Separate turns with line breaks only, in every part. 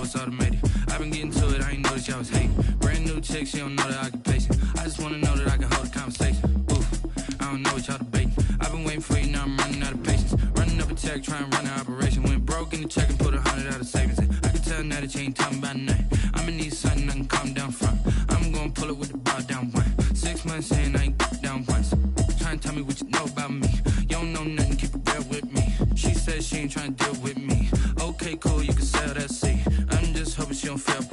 it's automated. I've been getting to it, I ain't noticed y'all was hating. Brand new chick, she don't know the occupation. I just wanna know that I can hold a conversation. Oof, I don't know what y'all debating. I've been waiting for you, now I'm running out of patience. Running up a check, trying to run an operation. Went broke in the check and put 100 out of savings in. I can tell now that you ain't talking about nothing. I'ma need something I can calm down from. I'm gonna pull it with the bar down one. 6 months in, I ain't down once. Trying to tell me what you know about me. You don't know nothing, keep it real with me. She says she ain't trying to deal with me. Okay, cool, you can sell that seat. I'm just hoping she don't fail.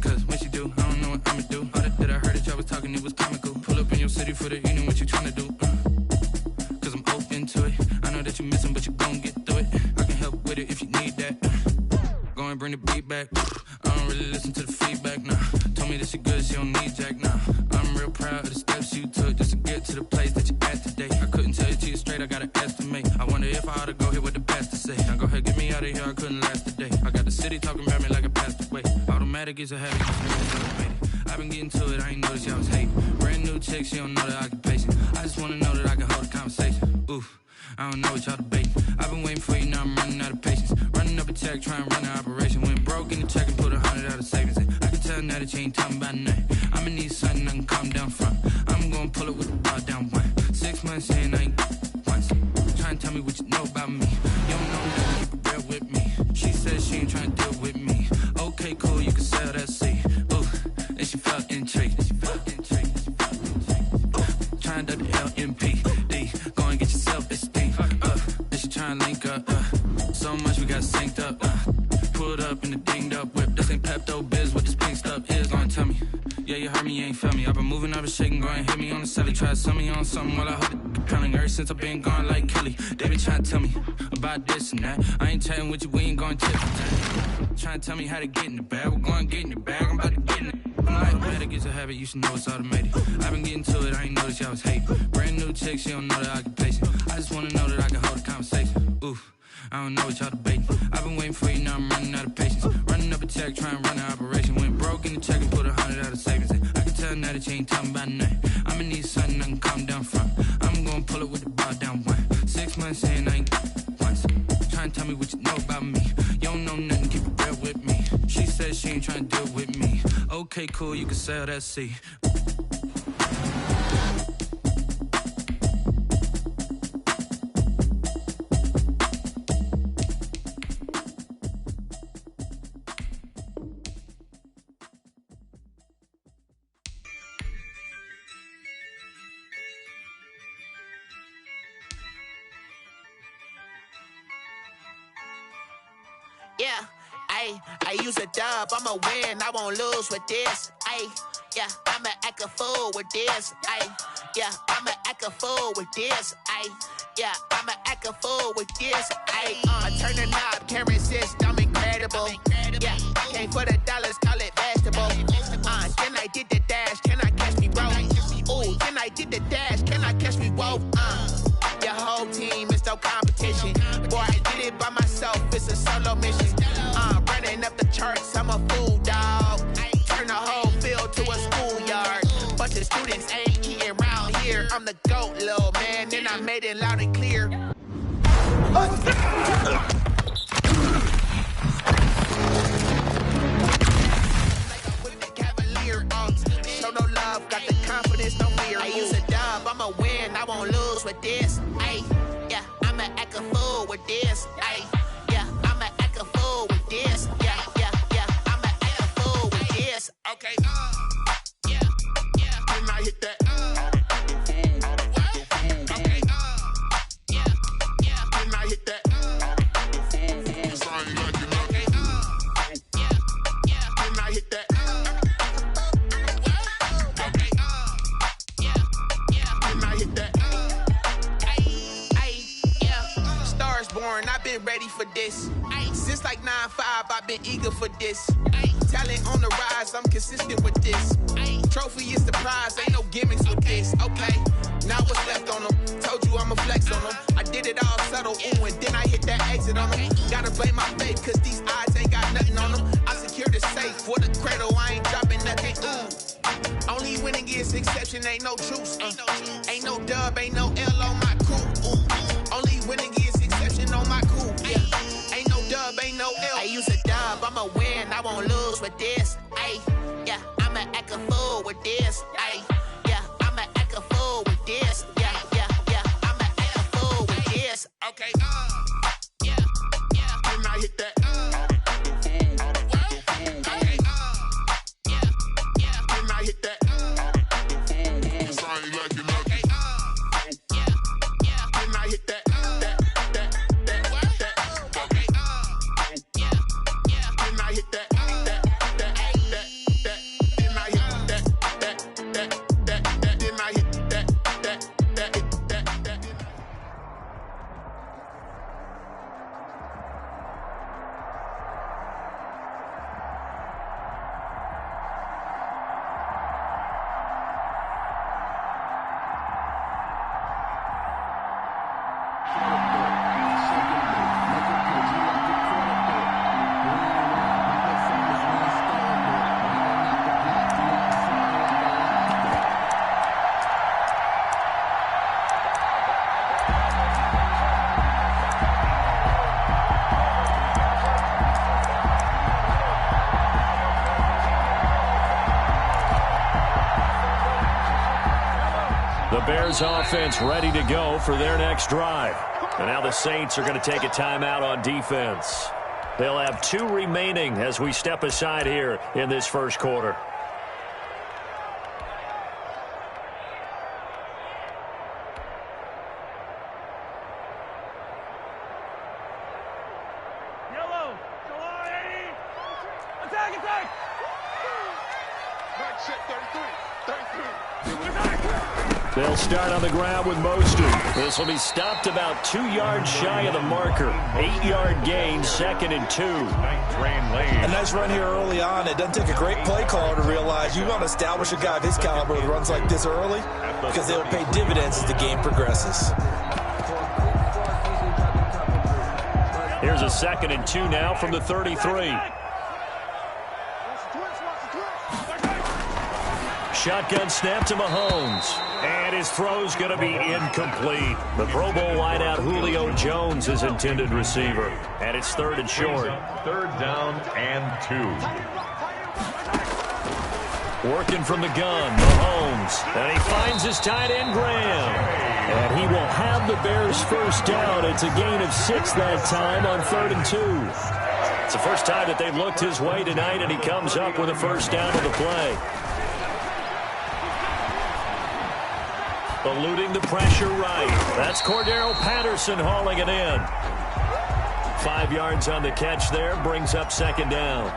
Cause when she do, I don't know what I'ma do. All that I heard that y'all was talking, it was comical. Pull up in your city for the evening, what you trying to do? Cause I'm open to it. I know that you missing, but you gon' get through it. I can help with it if you need that. Go and bring the beat back. I don't really listen to the feedback, nah. Told me that she good, she don't need jack, nah. I'm real proud of the steps you took just to get to the place that you at today. I couldn't tell you to you straight, I gotta estimate. I wonder if I ought to go here with the pastor say. Now go ahead, get me out of here, I couldn't last a day. I got the city talking about me like a passed away. Automatic is a habit, I've been getting to it, I ain't noticed y'all was hating. Brand new chick, she don't know the occupation. I just wanna know that I can hold a conversation. Oof, I don't know what y'all debating. I've been waiting for you, now I'm running out of patience. Running up a check, trying to run an operation. Went broke in the check and put 100 out of savings in. I can tell now that you ain't talking about nothing. I'ma need something I can calm down from. I'm gonna pull it with the bar down one. 6 months in, I ain't once. Trying to tell me what you know about me. You don't know nothing, keep it real with me. She says she ain't trying to deal with me. Okay, cool, you can sell that seat. Ooh, and she felt intrigued. Trying to do the LMPD. Go and get your self-esteem. And she trying to link up. So much we got synced up. Pulled up in the dinged up whip. This ain't Pepto-Biz, what this pink stuff is. Gonna tell me. Yeah, you heard me, you ain't felt me. I've been moving, I've been shaking, go and hit me on the celly. Try to sell me on something while I hold it compelling. Ever since I've been gone like Kelly, they been trying to tell me about this and that. I ain't chatting with you, we ain't going tip for tat. Trying to tell me how to get in the bag, we're going to get in the bag, I'm about to get in it. I'm like, automatic is a habit, you should know it's automated. I've been getting to it, I ain't noticed y'all was hating. Brand new chick, she don't know the occupation. I just wanna know that I can hold a conversation. Oof, I don't know what y'all debating. I've been waiting for you, now I'm running out of patience. Running up a check, trying to run an operation. Went broke in the check and put 100 out of savings in. I can tell now that you ain't talking about nothing. I'ma need something I can calm down from. I'm gonna pull it with the bar down one. 6 months in, I ain't once. Trying to tell me what you know about me. You don't know nothing, keep it real with me. She says she ain't trying to deal with me. Okay, cool, you can sell that seat.
Yeah, I use a dub, I'ma win, I won't lose with this. Yeah, I'ma act a fool with this. Yeah, I'ma act a fool with this. Yeah, I'ma act a fool with this. I turn the knob, can't resist, I'm incredible. Yeah, came for the dollars, call it vegetable. Then I did the dash, can I catch me, bro? Ooh, then I did the dash, can I catch me, whoa? Your whole team is no competition. Boy, I did it by myself, it's a solo mission. Running up the charts, I'm a fool, dog. Turn the whole field to a schoolyard. Bunch of students ain't eating round here. I'm the GOAT, little man, then I made it loud and clear. Show no love, got the confidence, no fear. I use a dub, I'ma win, I won't lose with this. Yeah, I'ma act a fool with this. Yeah, I'ma act a fool with this. Yeah, I'ma act a fool with this. Okay, yeah, can I hit that? Okay, yeah, can I hit that? Cause I ain't like it. Okay, yeah, can I hit that? Born, I've been ready for this. Since like 9-5, I've been eager for this. Talent on the rise, I'm consistent with this. Trophy is the prize, ain't no gimmicks with this. Okay, now what's left on them? Told you I'ma flex on them. I did it all subtle, ooh, and then I hit that exit on them. Gotta blame my faith, cause these odds ain't got nothing on them. I secure the safe for the cradle, I ain't dropping nothing, ooh. Only winning is exception, ain't no truce. Ain't no dub, ain't no L on my crew, ooh. Only winning is exception on my crew, yeah. Ain't no dub, ain't no L. I use a dub, I'ma win, I won't lose. this. Ay, yeah, I'ma act a fool with this. Ay, yeah, I'ma act a fool with this. Yeah, yeah, yeah, I'ma act a fool with this. Okay, yeah, yeah. Can I hit that? Okay, yeah, yeah. Can I hit that? I ain't like it. Okay, yeah, yeah. Can I hit that?
The Bears offense ready to go for their next drive. And now the Saints are going to take a timeout on defense. They'll have 2 remaining as we step aside here in this first quarter.
Yellow, July 80. Attack, attack. Right set, 33.
They'll start on the ground with Mostert. This will be stopped about 2 yards shy of the marker. 8-yard gain, 2nd and 2.
A nice run here early on. It doesn't take a great play caller to realize you want to establish a guy of his caliber with runs like this early because they will pay dividends as the game progresses.
Here's a 2nd and 2 now from the 33. Shotgun snap to Mahomes. And his throw's going to be incomplete. The Pro Bowl wideout Julio Jones is intended receiver. And it's 3rd and short.
3rd down and 2.
Working from the gun, Mahomes. And he finds his tight end, Graham. And he will have the Bears' first down. It's a gain of 6 that time on 3rd and 2. It's the first time that they've looked his way tonight, and he comes up with a first down on the play. Eluding the pressure right. That's Cordero Patterson hauling it in. 5 yards on the catch there, brings up 2nd down.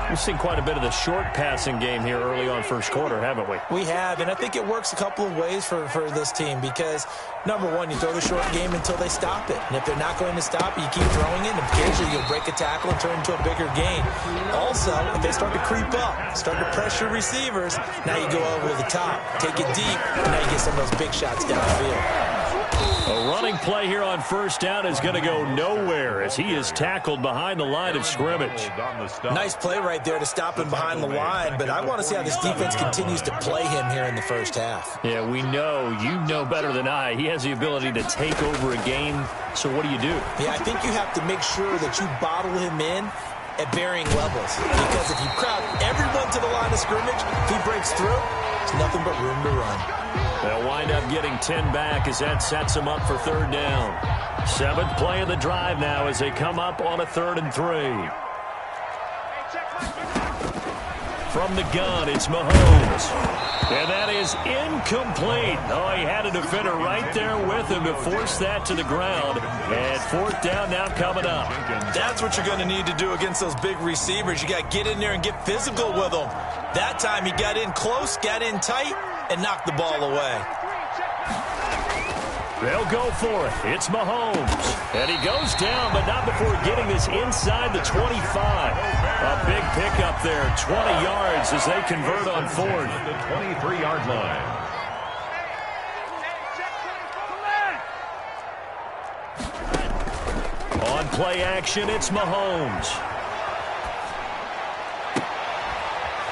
We've seen quite a bit of the short passing game here early on first quarter, haven't we?
We have, and I think it works a couple of ways for this team because, number one, you throw the short game until they stop it. And if they're not going to stop it, you keep throwing it, and occasionally you'll break a tackle and turn it into a bigger gain. Also, if they start to creep up, start to pressure receivers, now you go over the top, take it deep, and now you get some of those big shots downfield.
A running play here on first down is going to go nowhere as he is tackled behind the line of scrimmage.
Nice play right there to stop him behind the line, but I want to see how this defense continues to play him here in the first half.
Yeah, we know. You know better than I. He has the ability to take over a game, so what do you do?
Yeah, I think you have to make sure that you bottle him in at varying levels because if you crowd everyone to the line of scrimmage, if he breaks through, there's nothing but room to run.
They'll wind up getting 10 back as that sets them up for 3rd down. 7th play of the drive now as they come up on a 3rd and 3. From the gun, it's Mahomes. And that is incomplete. Oh, he had a defender right there with him to force that to the ground. And 4th down now coming up.
That's what you're going to need to do against those big receivers. You got to get in there and get physical with them. That time he got in close, got in tight, and knocked the ball away.
They'll go for it. It's Mahomes. And he goes down, but not before getting this inside the 25. A big pickup there, 20 yards as they convert on 4th.
The 23-yard line.
On play action, it's Mahomes.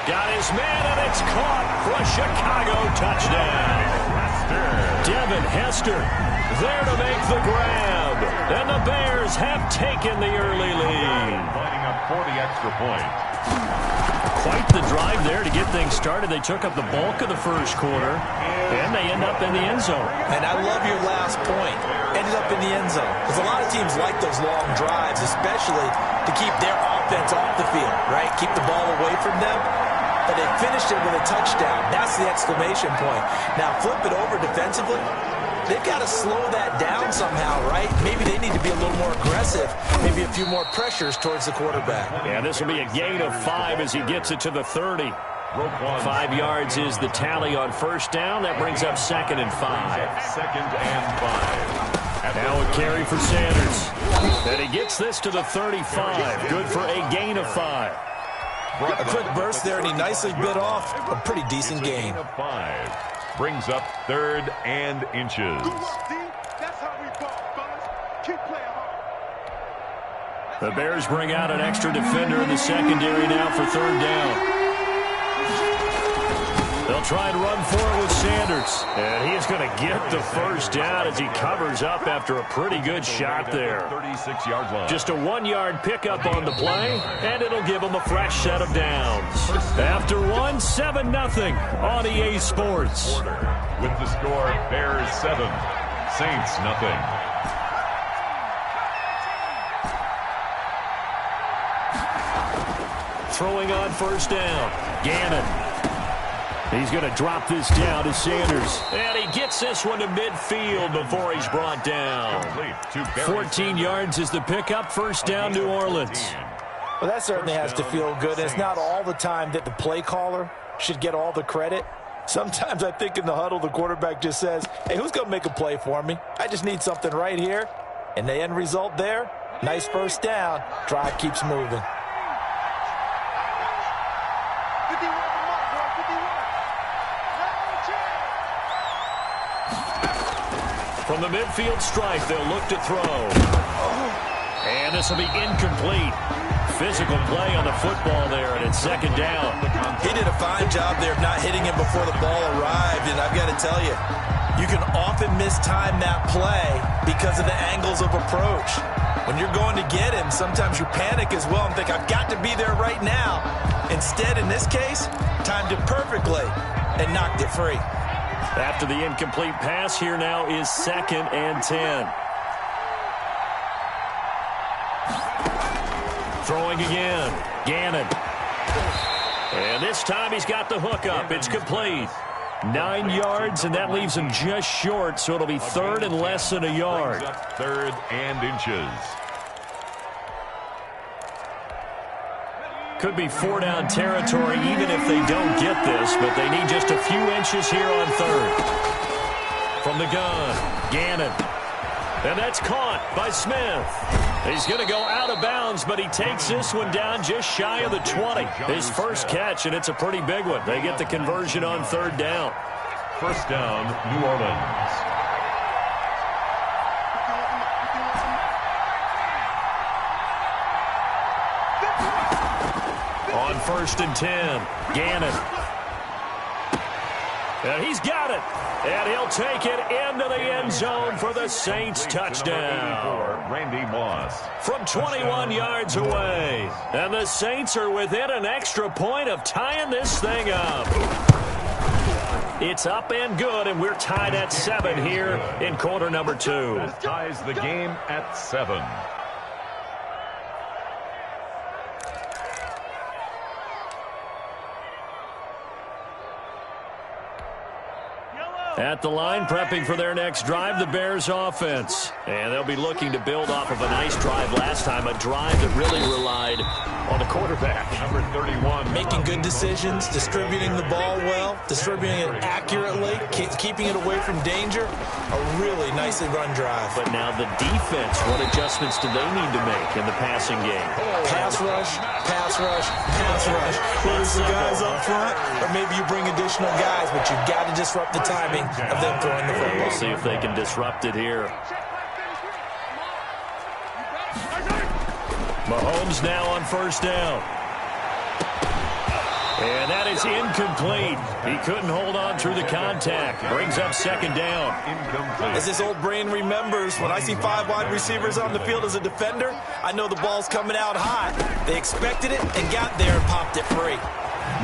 Got his man, and it's caught for a Chicago touchdown. Devin Hester there to make the grab. And the Bears have taken the early lead.
Lining up for the extra point.
quite the drive there to get things started. They took up the bulk of the first quarter, and they end up in the end zone.
And I love your last point. Ended up in the end zone. Because a lot of teams like those long drives, especially to keep their offense off the field, right? Keep the ball away from them. But they finished it with a touchdown. That's the exclamation point. Now flip it over defensively. They've got to slow that down somehow, right? Maybe they need to be a little more aggressive. Maybe a few more pressures towards the quarterback.
Yeah, this will be a gain of 5 as he gets it to the 30. 5 yards is the tally on first down. That brings up 2nd and 5.
2nd and 5.
Now a carry for Sanders. And he gets this to the 35. Good for a gain of 5.
A quick burst there, and he nicely bit off a pretty decent gain.
Of 5 brings up 3rd and inches.
That's how we ball, fellas. Keep playing hard.
The Bears bring out an extra defender in the secondary now for 3rd down. They'll try and run for it with Sanders. And he's going to get the first down as he covers up after a pretty good shot there.
36-yard line.
Just a 1-yard pickup on the play, and it'll give him a fresh set of downs. After 1, 7-0 on EA Sports.
With the score, Bears 7, Saints 0.
Throwing on first down, Gannon. He's going to drop this down to Sanders. And he gets this one to midfield before he's brought down. 14 yards is the pickup. First down, New Orleans.
Well, that certainly has to feel good. It's not all the time that the play caller should get all the credit. Sometimes I think in the huddle, the quarterback just says, hey, who's going to make a play for me? I just need something right here. And the end result there, nice first down. Drive keeps moving.
From the midfield stripe, they'll look to throw. And this will be incomplete. Physical play on the football there, and it's 2nd down.
He did a fine job there of not hitting him before the ball arrived, and I've got to tell you, you can often mistime that play because of the angles of approach. When you're going to get him, sometimes you panic as well and think, I've got to be there right now. Instead, in this case, timed it perfectly and knocked it free.
After the incomplete pass, here now is 2nd and 10. Throwing again, Gannon. And this time he's got the hook up. It's complete. 9 yards, and that leaves him just short, so it'll be 3rd and less than a yard.
3rd and inches.
Could be 4-down territory even if they don't get this, but they need just a few inches here on 3rd. From the gun, Gannon. And that's caught by Smith. He's going to go out of bounds, but he takes this one down just shy of the 20. His first catch, and it's a pretty big one. They get the conversion on 3rd down.
First down, New Orleans.
On 1st and 10, Gannon. And he's got it. And he'll take it into the end zone for the Saints touchdown.
Randy Moss.
From 21 yards away. And the Saints are within an extra point of tying this thing up. It's up and good, and we're tied at 7 here in quarter number 2.
That ties the game at 7.
At the line, prepping for their next drive, the Bears offense. And they'll be looking to build off of a nice drive last time, a drive that really relied on the quarterback.
Number 31.
Making good decisions, distributing the ball well, distributing it accurately, keeping it away from danger. A really nicely run drive.
But now the defense, what adjustments do they need to make in the passing game?
Pass rush, pass rush, pass rush. Whether it's the guys up front, or maybe you bring additional guys, but you've got to disrupt the timing of them throwing the football.
We'll see if they can disrupt it here. Mahomes now on first down. And that is incomplete. He couldn't hold on through the contact. Brings up 2nd down.
Incomplete.
As his old brain remembers, when I see 5 wide receivers on the field as a defender, I know the ball's coming out hot. They expected it and got there and popped it free.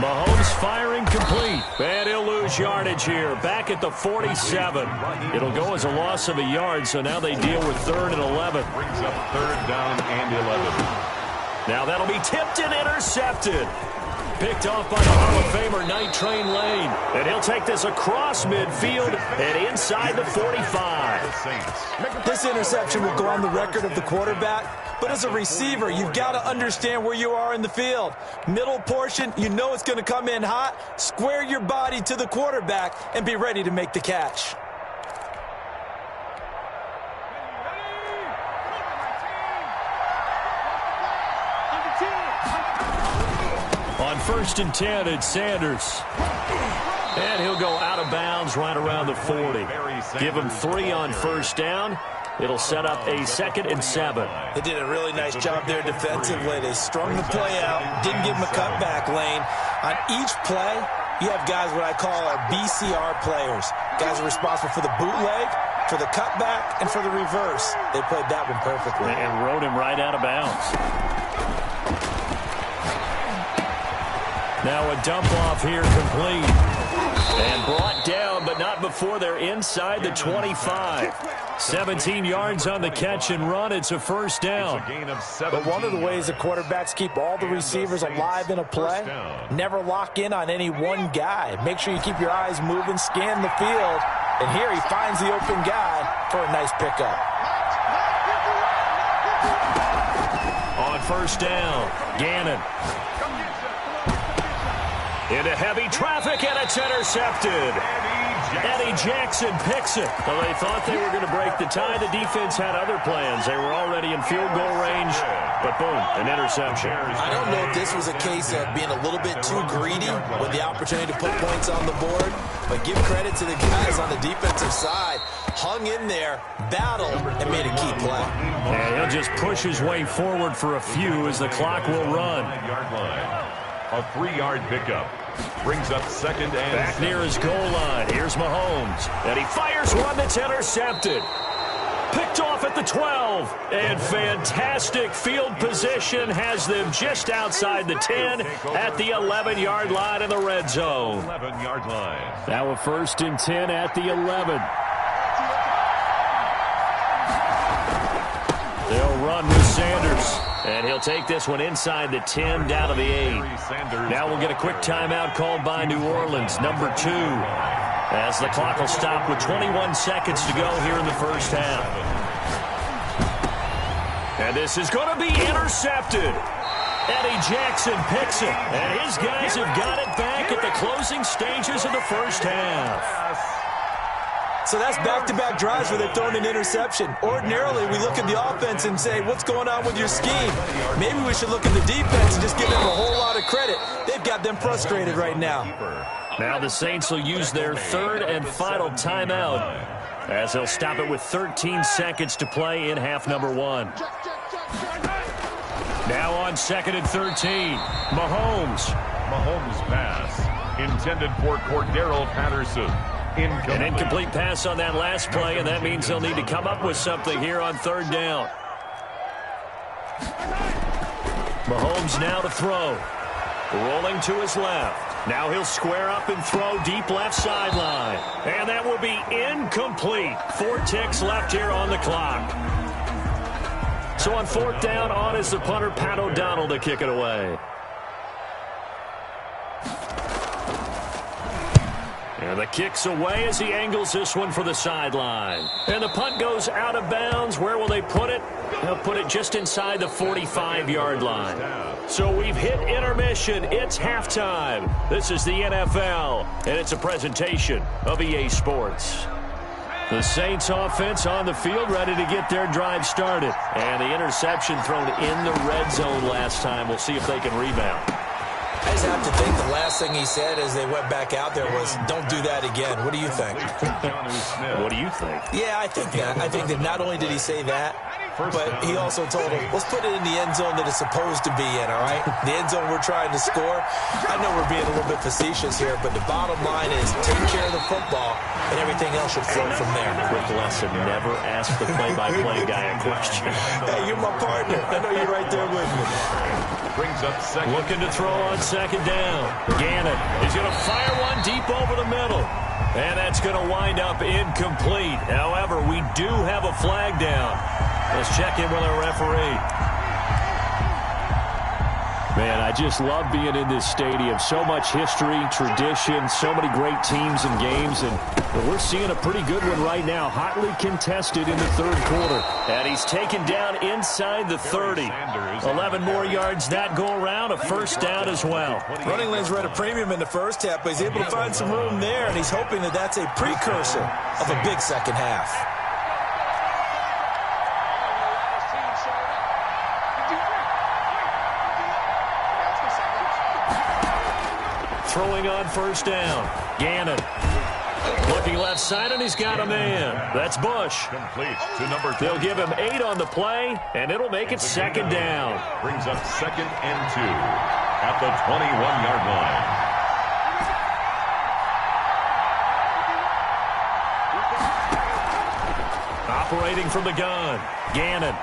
Mahomes firing complete. And he'll lose yardage here. Back at the 47. It'll go as a loss of a yard, so now they deal with 3rd and 11.
Brings up 3rd down and 11.
Now that'll be tipped and intercepted. Picked off by the Hall of Famer Night Train Lane. And he'll take this across midfield and inside the 45.
This interception will go on the record of the quarterback, but as a receiver, you've got to understand where you are in the field. Middle portion, you know it's going to come in hot. Square your body to the quarterback and be ready to make the catch.
On 1st and 10, it's Sanders. And he'll go out of bounds right around the 40. Give him 3 on 1st down. It'll set up a 2nd and 7.
They did a really nice job there defensively. They strung the play out, didn't give him a cutback lane. On each play, you have guys what I call our BCR players. Guys are responsible for the bootleg, for the cutback, and for the reverse. They played that one perfectly.
And rode him right out of bounds. Now a dump off here complete. And brought down, but not before they're inside the 25. 17 yards on the catch and run. It's a 1st down.
But one of the ways the quarterbacks keep all the receivers alive in a play, never lock in on any one guy. Make sure you keep your eyes moving, scan the field. And here he finds the open guy for a nice pickup.
On 1st down, Gannon. Into heavy traffic, and it's intercepted. Eddie Jackson picks it. Well, they thought they were going to break the tie. The defense had other plans. They were already in field goal range, but boom, an interception.
I don't know if this was a case of being a little bit too greedy with the opportunity to put points on the board, but give credit to the guys on the defensive side. Hung in there, battled, and made a key play.
And he'll just push his way forward for a few as the clock will run.
A 3-yard pickup. Brings up 2nd and
back
7.
near his goal line. Here's Mahomes. And he fires one that's intercepted. Picked off at the 12. And fantastic field position has them just outside the 10 at the 11-yard line in the red zone.
11-yard line.
Now a 1st and 10 at the 11. They'll run with Sanders. And he'll take this one inside the 10 down to the 8. Now we'll get a quick timeout called by New Orleans, number 2. As the clock will stop with 21 seconds to go here in the 1st half. And this is going to be intercepted. Eddie Jackson picks it. And his guys have got it back at the closing stages of the 1st half.
So that's back-to-back drives where they're throwing an interception. Ordinarily, we look at the offense and say, what's going on with your scheme? Maybe we should look at the defense and just give them a whole lot of credit. They've got them frustrated right now.
Now the Saints will use their 3rd and final timeout as they'll stop it with 13 seconds to play in half number 1. Now on 2nd and 13, Mahomes.
Mahomes pass intended for Cordero Patterson.
An incomplete pass on that last play, and that means they'll need to come up with something here on 3rd down. Mahomes now to throw. Rolling to his left. Now he'll square up and throw deep left sideline. And that will be incomplete. 4 ticks left here on the clock. So on 4th down, on is the punter, Pat O'Donnell, to kick it away. And the kick's away as he angles this one for the sideline. And the punt goes out of bounds. Where will they put it? They'll put it just inside the 45-yard line. So we've hit intermission. It's halftime. This is the NFL, and it's a presentation of EA Sports. The Saints offense on the field ready to get their drive started. And the interception thrown in the red zone last time. We'll see if they can rebound.
I just have to think the last thing he said as they went back out there was, don't do that again. What do you think?
What do you think?
Yeah, I think that. I think that not only did he say that, but he also told him, let's put it in the end zone that it's supposed to be in, all right? The end zone we're trying to score. I know we're being a little bit facetious here, but the bottom line is take care of the football, and everything else should flow from there.
Quick lesson, never ask the play-by-play guy a question.
Hey, you're my partner. I know you're right there with me.
Brings up second.
Looking to throw on second down. Gannon is going to fire one deep over the middle. And that's going to wind up incomplete. However, we do have a flag down. Let's check in with our referee. Man, I just love being in this stadium. So much history, tradition, so many great teams and games. And we're seeing a pretty good one right now. Hotly contested in the third quarter. And he's taken down inside the 30. 11 more yards that go around. A first down as well.
Running lanes were at a premium in the first half, but he's able to find some room there. And he's hoping that that's a precursor of a big second half.
Throwing on first down. Gannon looking left side, and he's got a man. That's Bush.
Complete to number 2.
They'll give him 8 on the play, and it'll make it second down.
Brings up second and 2 at the 21-yard
line. Operating from the gun. Gannon.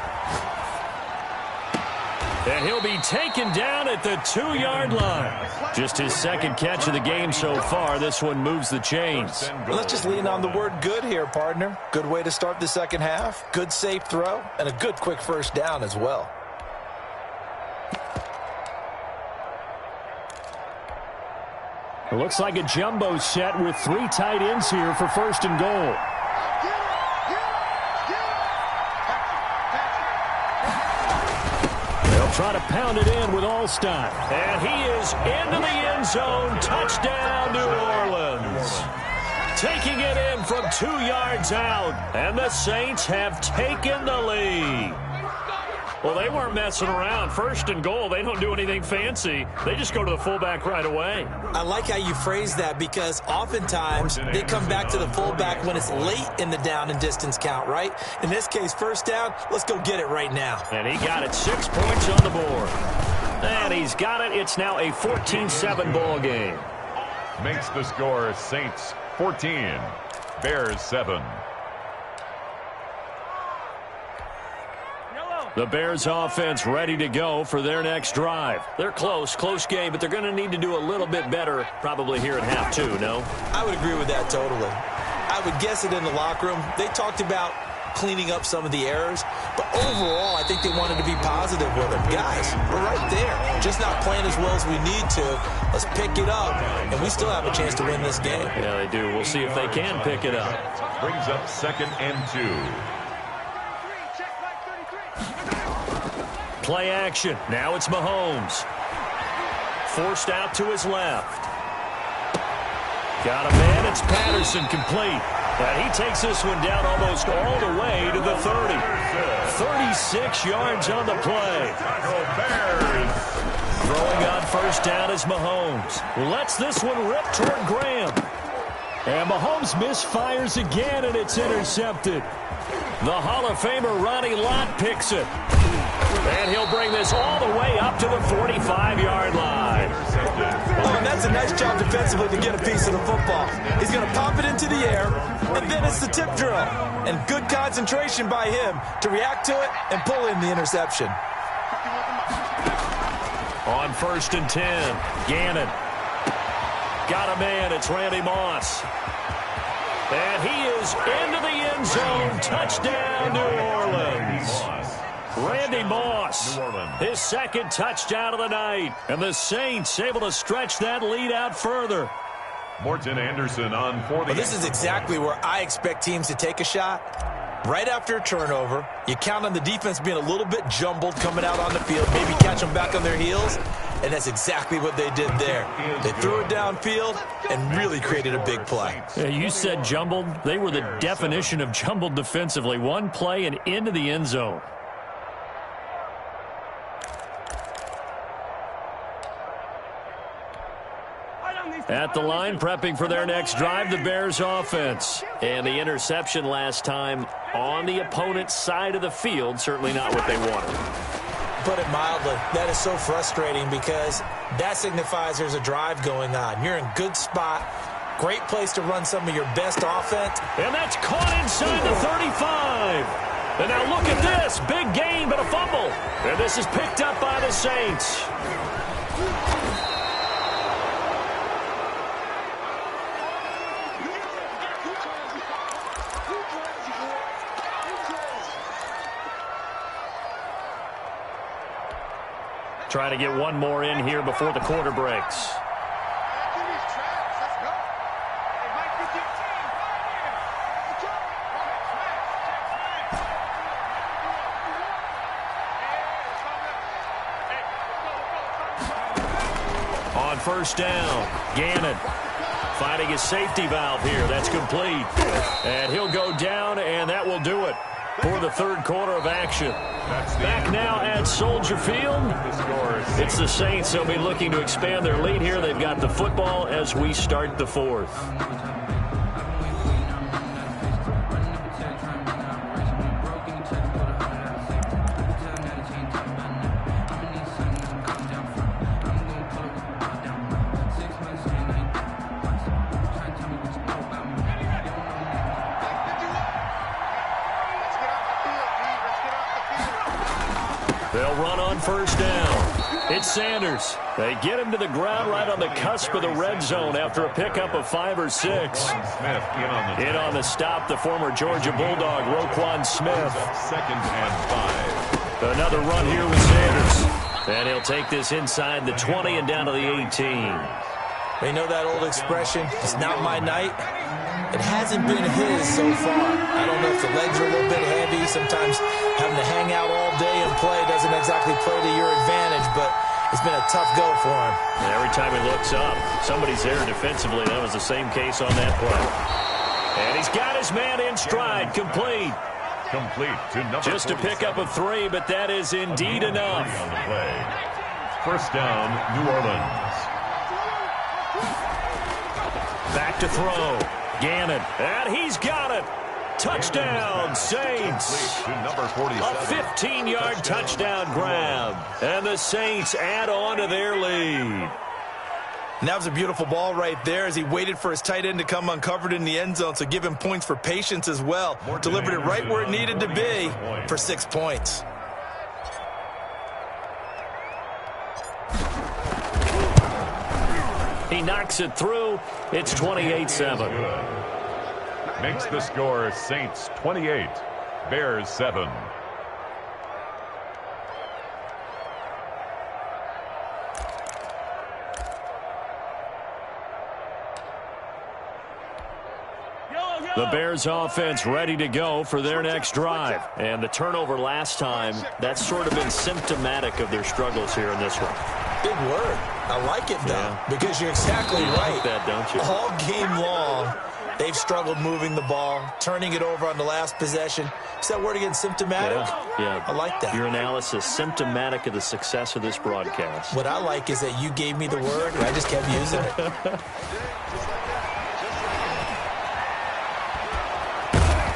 And he'll be taken down at the 2-yard line. Just his second catch of the game so far. This one moves the chains.
Let's just lean on the word good here, partner. Good way to start the second half. Good safe throw, and a good quick first down as well.
It looks like a jumbo set with 3 tight ends here for first and goal. Try to pound it in with Allstott. And he is into the end zone. Touchdown, New Orleans. Taking it in from 2 yards out. And the Saints have taken the lead. Well, they weren't messing around. First and goal, they don't do anything fancy. They just go to the fullback right away.
I like how you phrase that because oftentimes they come back to the fullback when it's late in the down and distance count, right? In this case, first down, let's go get it right now.
And he got it. 6 points on the board. And he's got it. It's now a 14-7 ball game.
Makes the score Saints 14, Bears 7.
The Bears offense ready to go for their next drive. They're close game, but they're going to need to do a little bit better probably here at half 2, no?
I would agree with that totally. I would guess it in the locker room. They talked about cleaning up some of the errors, but overall I think they wanted to be positive with them. Guys, we're right there. Just not playing as well as we need to. Let's pick it up, and we still have a chance to win this game.
Yeah, they do. We'll see if they can pick it up.
Brings up second and 2.
Play action. Now it's Mahomes. Forced out to his left. Got a man. It's Patterson complete. And he takes this one down almost all the way to the 30. 36 yards on the play. Throwing on first down is Mahomes. Lets this one rip toward Graham. And Mahomes misfires again, and it's intercepted. The Hall of Famer Ronnie Lott picks it. And he'll bring this all the way up to the 45-yard line.
Oh, and that's a nice job defensively to get a piece of the football. He's going to pop it into the air, and then it's the tip drill. And good concentration by him to react to it and pull in the interception.
On first and 10, Gannon. Got a man. It's Randy Moss. And he is into the end zone. Touchdown, New Orleans. Randy Moss, his second touchdown of the night. And the Saints able to stretch that lead out further.
Morton Anderson on for the...
Well, this is exactly where I expect teams to take a shot. Right after a turnover, you count on the defense being a little bit jumbled coming out on the field, maybe catch them back on their heels, and that's exactly what they did there. They threw it downfield and really created a big play.
Yeah, you said jumbled. They were the definition of jumbled defensively. One play and into the end zone. At the line, prepping for their next drive, the Bears offense. And the interception last time on the opponent's side of the field, certainly not what they wanted.
Put it mildly, that is so frustrating because that signifies there's a drive going on. You're in good spot, great place to run some of your best offense.
And that's caught inside the 35. And now look at this. Big gain, but a fumble. And this is picked up by the Saints. Trying to get one more in here before the quarter breaks. On first down, Gannon finding his safety valve here. That's complete. And he'll go down, and that will do it for the third quarter of action. Back now at Soldier Field. It's the Saints. They'll be looking to expand their lead here. They've got the football as we start the fourth. They'll run on first down. It's Sanders. They get him to the ground right on the cusp of the red zone after a pickup of 5 or 6. In on the stop, the former Georgia Bulldog, Roquan Smith.
Second and 5.
Another run here with Sanders. And he'll take this inside the 20 and down to the 18.
They know that old expression, it's not my night. It hasn't been his so far. I don't know if the legs are a little bit heavy. Sometimes having to hang out all day and play doesn't exactly play to your advantage, but it's been a tough go for him.
And every time he looks up, somebody's there defensively. That was the same case on that play. And he's got his man in stride, complete.
Complete to number
Just a pickup of 3, but that is indeed enough.
On the play. First down, New Orleans.
Back to throw. Gannon, and he's got it. Touchdown, Saints.
To number 47.
A 15-yard touchdown grab. And the Saints add on to their lead.
And that was a beautiful ball right there as he waited for his tight end to come uncovered in the end zone, so give him points for patience as well. Delivered it right where it needed to be for 6 points.
He knocks it through. It's 28-7.
Makes the score Saints 28, Bears 7.
The Bears offense ready to go for their next drive. And the turnover last time, that's sort of been symptomatic of their struggles here in this one.
Big word. I like it, though, because you're exactly right.
Like that, don't you?
All game long, they've struggled moving the ball, turning it over on the last possession. Is that word again, symptomatic?
Yeah.
I like that.
Your analysis, symptomatic of the success of this broadcast.
What I like is that you gave me the word, and I just kept using it.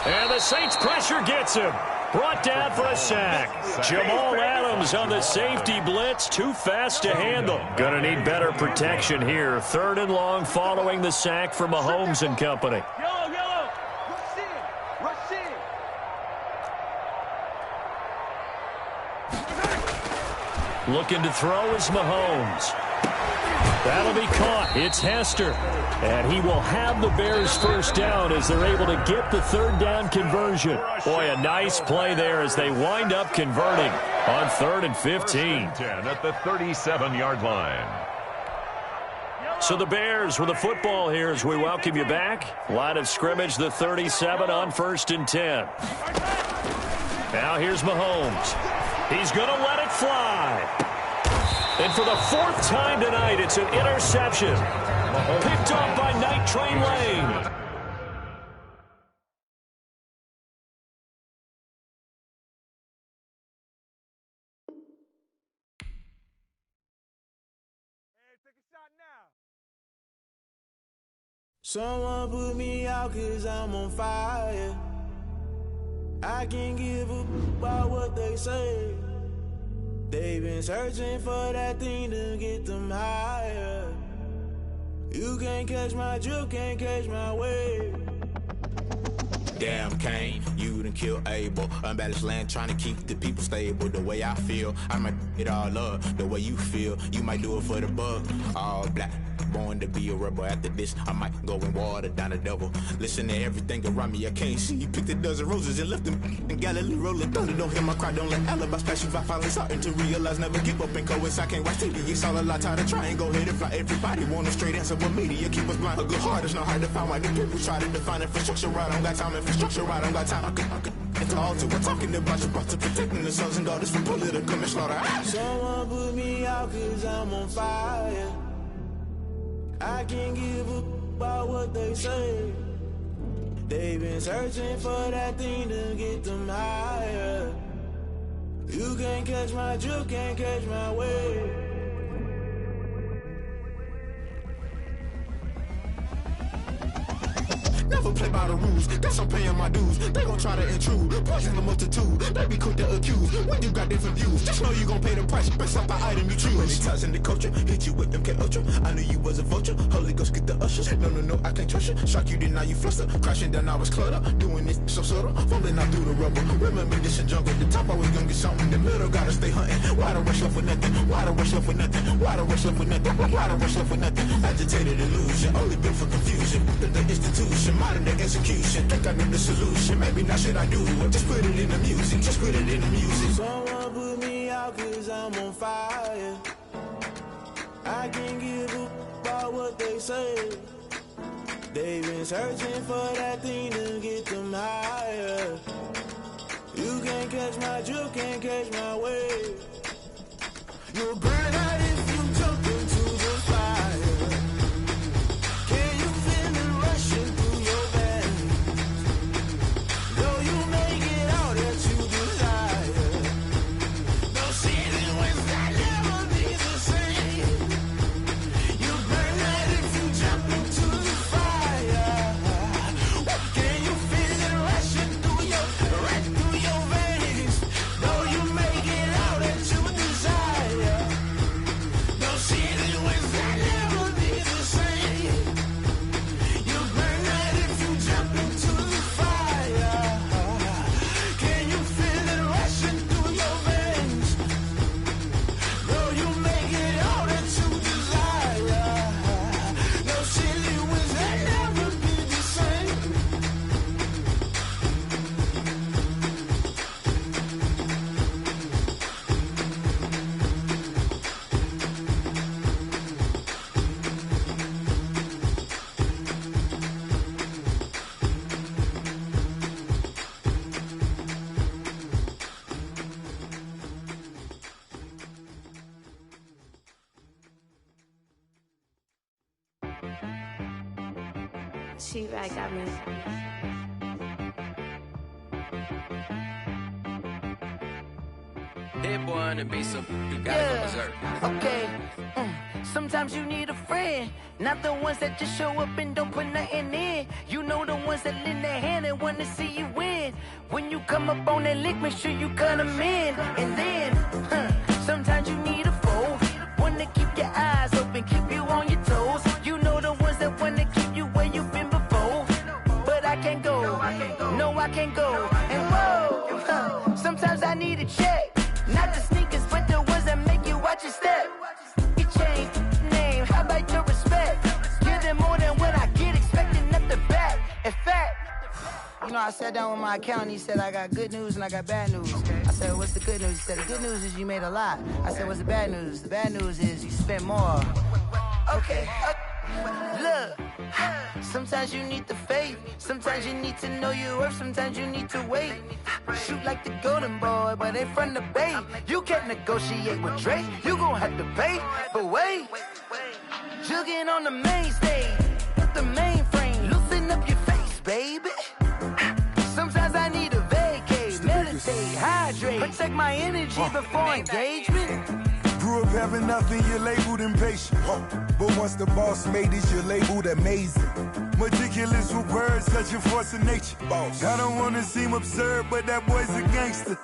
And the Saints pressure gets him. Brought down for a sack. Jamal Adams on the safety blitz. Too fast to handle. Gonna need better protection here. 3rd and long following the sack from Mahomes and company.
Yellow. Rush in.
Looking to throw is Mahomes. That'll be caught. It's Hester. And he will have the Bears first down as they're able to get the 3rd down conversion. Boy, a nice play there as they wind up converting on 3rd and 15.
10 at the 37-yard line.
So the Bears with the football here as we welcome you back. Line of scrimmage, the 37 on 1st and 10. Now here's Mahomes. He's going to let it fly. And for the 4th time tonight, it's an interception. Picked off by Night Train Lane.
Someone put me out 'cause I'm on fire. I can't give a about what they say. They've been searching for that thing to get them higher. You can't catch my drift, can't catch my wave. Damn, Kane, you done killed Abel. Unbalanced land, trying to keep the people stable. The way I feel, I might it all up. The way you feel, you might do it for the buck. All black, born to be a rebel. After this, I might go and water down the devil. Listen to everything around me, I can't see. You picked a dozen roses and left them in Galilee rolling thunder. Don't hear my cry, don't let alibis pass you by. Finally starting to realize, never give up and coincide. I can't watch TV, it's all a lot. Tired of trying, go ahead and fly. Everybody want a straight answer, but media keep us blind. A good heart is not hard to find. Why the people try to define infrastructure right? I don't got time, infrastructure right, I don't got time. I could into altar. We're talking about you, about to protecting the sons and daughters from political and slaughter. Someone put me out cause I'm on fire. I can't give up about what they say. They've been searching for that thing to get them higher. You can't catch my drift, can't catch my wave. Never play by the rules, guess I'm paying my dues. They gon' try to intrude, poison the multitude. They be quick to accuse, when you got different views. Just know you gon' pay the price, based off the item you choose. Many times in the culture, hit you with MK Ultra. I knew you was a vulture, Holy Ghost get the ushers. No, I can't trust you. Shock you, then now you fluster. Crashing down, I was cluttered. Doing this so subtle, falling out through the rubble. Remember this in jungle, the top I was gonna get something. The middle gotta stay hunting. Why the rush left for nothing? Why the rush left for nothing? Why the rush left for nothing? Why the rush left for nothing? Agitated illusion, only built for confusion. The institution, modern day execution. Think I know the solution. Maybe not should I do it? Just put it in the music. Just put it in the music. Someone put me out cause I'm on fire. I can't give up about what they say. They've been searching for that thing to get them higher. You can't catch my drift, can't catch my wave. You'll burn out if you jump into the fire. Can you feel it rushing through your veins? Though you make it all that you desire. No ceiling wins that never be the same. You burn out if you jump into the fire. Can you feel it rushing through your veins? Though you make it all that you desire. No ceiling wins that never be the same. You burn out if you jump into the fire. Can you feel it rushing through your veins? Though you make it all that you desire. No ceiling wins that never be the same.
She-Rag got me.
Hit boy on the beat, so you gotta go berserk.
Okay. Sometimes you need a friend, not the ones that just show up and don't put nothing in. You know the ones that lend their hand and want to see you win. When you come up on that lick, make sure you cut them in. And then, sometimes you need a foe, one to keep your eyes open, keep you on your toes. You know the ones that want to keep you where you've been before. But I can't go, no I can't go. And whoa, sometimes I need a check. Not the sneakers, but the ones that make you watch your step. You change name, how about your respect? Give them more than what I get, expecting nothing back. In fact, you know, I sat down with my accountant, he said I got good news and I got bad news. I said, what's the good news? He said, the good news is you made a lot. I said, what's the bad news? The bad news is you spent more. Okay. Look, sometimes you need the faith, sometimes you need to know your worth, sometimes you need to wait. Shoot like the golden boy, but they from the bay. You can't negotiate with Drake, you gon' have to pay. But wait, jugging on the main stage, the mainframe, loosen up your face, baby. Sometimes I need a vacate, meditate, hydrate, protect my energy before engagement.
Grew up having nothing, you're labeled impatient. But once the boss made it, you're labeled amazing. Meticulous with words, such a force of nature. I don't wanna seem absurd, but that boy's a gangster.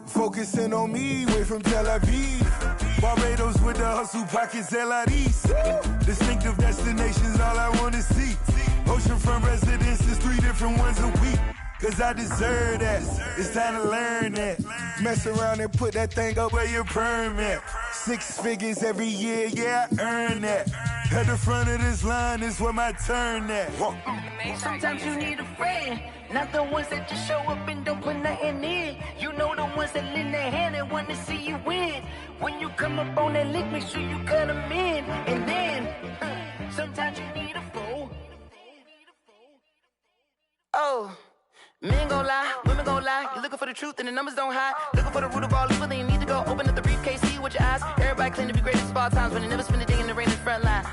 Focusing on me, way from Tel Aviv. Barbados with the hustle pockets, LIDs. Distinctive destinations, all I wanna see. Oceanfront residences, 3 different ones a week. cause I deserve that. It's time to learn that. Mess around and put that thing up where your permit. 6 figures every year, yeah, I earn that. At the front of this line is where my turn at.
Sometimes you need a friend, not the ones that just show up and don't put nothing in. You know the ones that lend their hand and want to see you win. When you come up on that lick, make sure you cut them in. And then, sometimes you need a fool. Oh, men gon' lie, women gon' lie. You're looking for the truth and the numbers don't hide. Looking for the root of all evil, then you need to go open up the briefcase, see with your eyes. Everybody claim to be greatest of all times, but they never spend a day in the rain in the front line.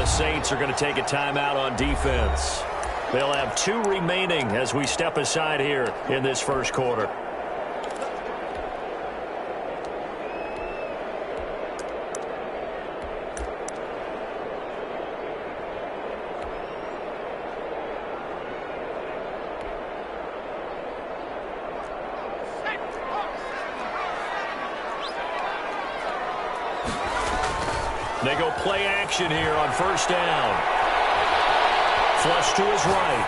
Saints are going to take a timeout on defense. They'll have 2 remaining as we step aside here in this first quarter. They go play action here on first down. Flush to his right.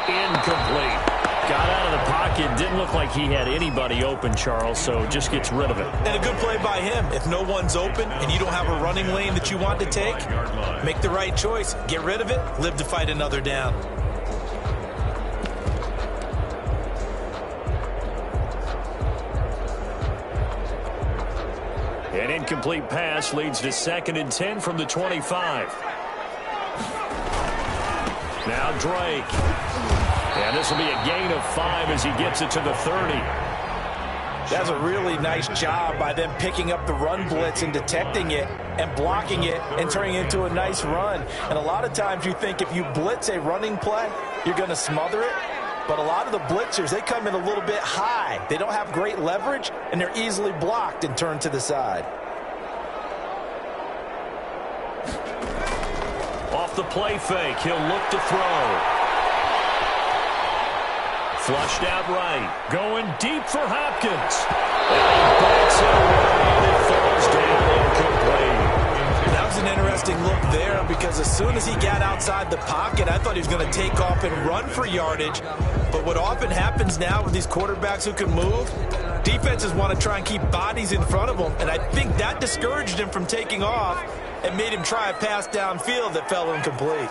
Incomplete. Got out of the pocket. Didn't look like he had anybody open, Charles, so just gets rid of it.
And a good play by him. If no one's open and you don't have a running lane that you want to take, make the right choice. Get rid of it. Live to fight another down.
An incomplete pass leads to 2nd and 10 from the 25. Now Drake. And this will be a gain of 5 as he gets it to the 30.
That's a really nice job by them picking up the run blitz and detecting it and blocking it and turning it into a nice run. And a lot of times you think if you blitz a running play, you're going to smother it. But a lot of the blitzers, they come in a little bit high. They don't have great leverage, and they're easily blocked and turned to the side.
Off the play fake, he'll look to throw. Flushed out right. Going deep for Hopkins. And he backs it away, and it falls down incomplete.
That was an interesting look there because as soon as he got outside the pocket, I thought he was going to take off and run for yardage. But what often happens now with these quarterbacks who can move, defenses want to try and keep bodies in front of them, and I think that discouraged him from taking off and made him try a pass downfield that fell incomplete.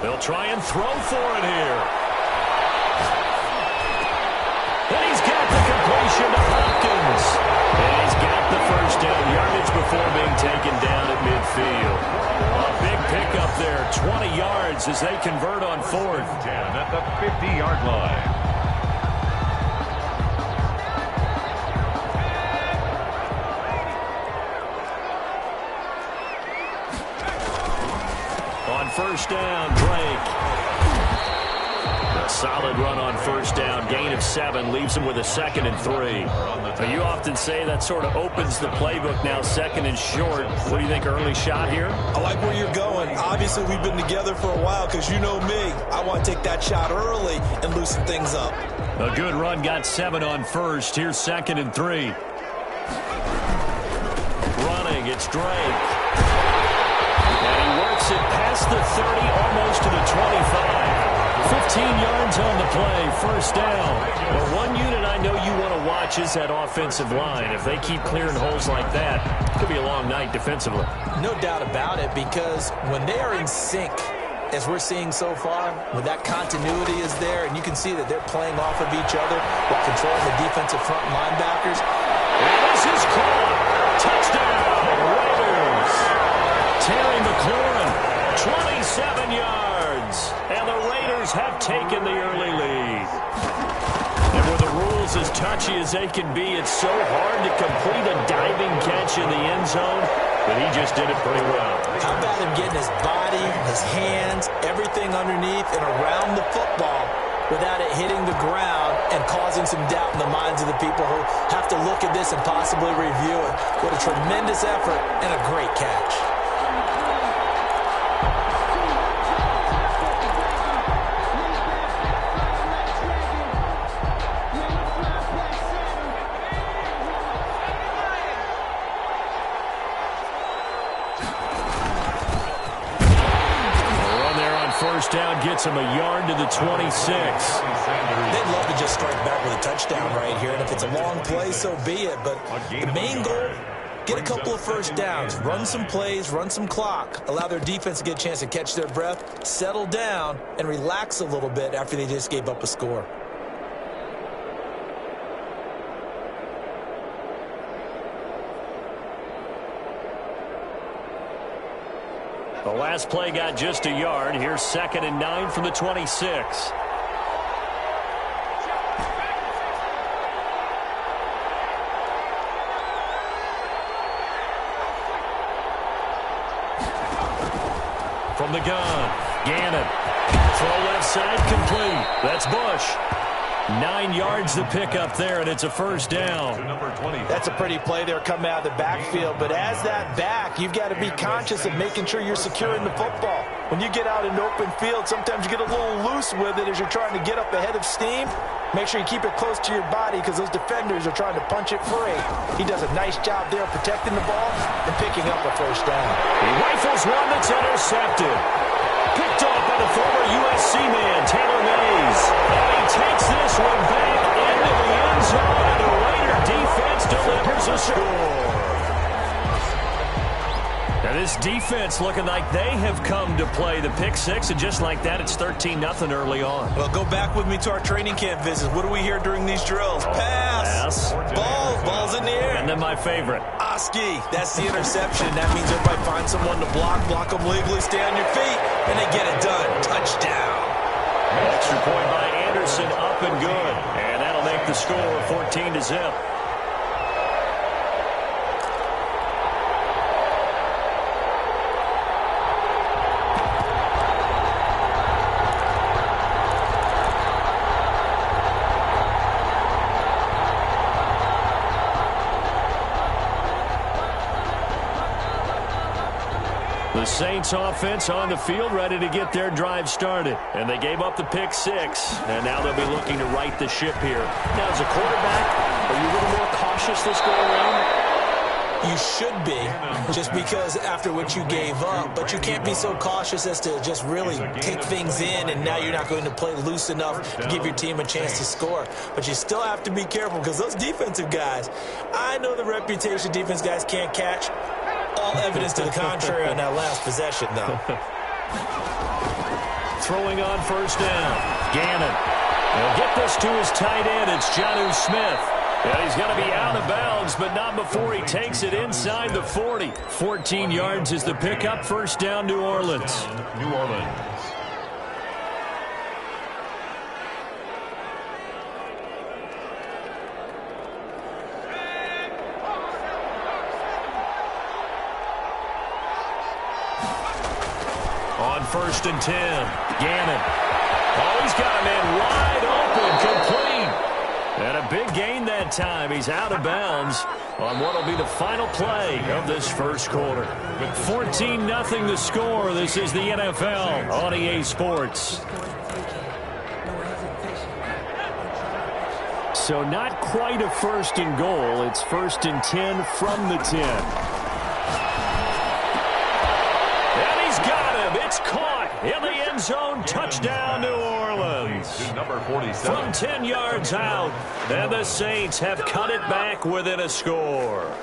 They'll try and throw for it here. And he's got the completion to Hopkins. And he's got the first down yardage before being taken down at midfield. A big pickup there, 20 yards as they convert on 4th.
Down at the 50-yard line.
On first down, Drake. A solid run on first down. Gain of 7 leaves him with a 2nd and 3. Now, you often say that sort of opens the playbook now, 2nd and short. What do you think, early shot here?
I like where you're going. Obviously, we've been together for a while because you know me. I want to take that shot early and loosen things up.
A good run, got 7 on first. Here's 2nd and 3. Running, it's Drake. And he works it past the 30, almost to the 25. 15 yards on the play, first down. Well, one unit I know you want to watch is that offensive line. If they keep clearing holes like that, it could be a long night defensively.
No doubt about it, because when they are in sync, as we're seeing so far, when that continuity is there, and you can see that they're playing off of each other while controlling the defensive front linebackers.
And this is caught. Touchdown, Raiders. Terry McLaurin, 27 yards. Saints have taken the early lead. And with the rules as touchy as they can be, it's so hard to complete a diving catch in the end zone, but he just did it pretty well.
How about him getting his body, his hands, everything underneath and around the football without it hitting the ground and causing some doubt in the minds of the people who have to look at this and possibly review it. What a tremendous effort and a great catch.
Down gets him a yard to the 26.
They'd love to just strike back with a touchdown right here, and if it's a long play, so be it. But the main goal, get a couple of first downs, run some plays, run some clock, allow their defense to get a chance to catch their breath, settle down, and relax a little bit after they just gave up a score.
The last play got just a yard. Here's 2nd and 9 from the 26. From the gun, Gannon. Throw left side, complete. That's Bush. 9 yards to pick up there, and it's a first down.
That's a pretty play there coming out of the backfield, but as that back, you've got to be conscious of making sure you're securing the football. When you get out in open field, sometimes you get a little loose with it as you're trying to get up ahead of steam. Make sure you keep it close to your body because those defenders are trying to punch it free. He does a nice job there protecting the ball and picking up a first down.
He rifles one that's intercepted. Picked off by the former USC man, Taylor Mays. And he takes this one back into the end zone, and the Raider defense delivers a score. Now this defense looking like they have come to play. The pick six, and just like that, it's 13-0 early on.
Well, go back with me to our training camp visits. What do we hear during these drills? Pass. Ball's in the air.
And then my favorite.
Oski. That's the interception. That means everybody finds someone to block them legally, stay on your feet, and they get it done. Touchdown.
Extra point by Anderson, up and good. And that'll make the score 14-0. The Saints offense on the field, ready to get their drive started. And they gave up the pick six, and now they'll be looking to right the ship here. Now, as a quarterback, are you a little more cautious this go around?
You should be, just because after what you gave up, but you can't be so cautious as to just really take things in, and now you're not going to play loose enough to give your team a chance to score. But you still have to be careful because those defensive guys, I know the reputation defense guys can't catch. All evidence to the contrary on that last possession, though.
Throwing on first down. Gannon. He'll get this to his tight end. It's Jonnu Smith. Yeah, he's going to be out of bounds, but not before he takes it inside the 40. 14 yards is the pickup. First down, New Orleans.
New Orleans.
On 1st and 10, Gannon. Oh, he's got a man wide open, complete. And a big gain that time. He's out of bounds on what will be the final play of this first quarter. 14-0 the score. This is the NFL on EA Sports. So not quite a 1st and goal. It's 1st and 10 from the 10. It's caught in the end zone. Touchdown, New Orleans.
Number 47.
From 10 yards out, and the Saints have cut it back within a score.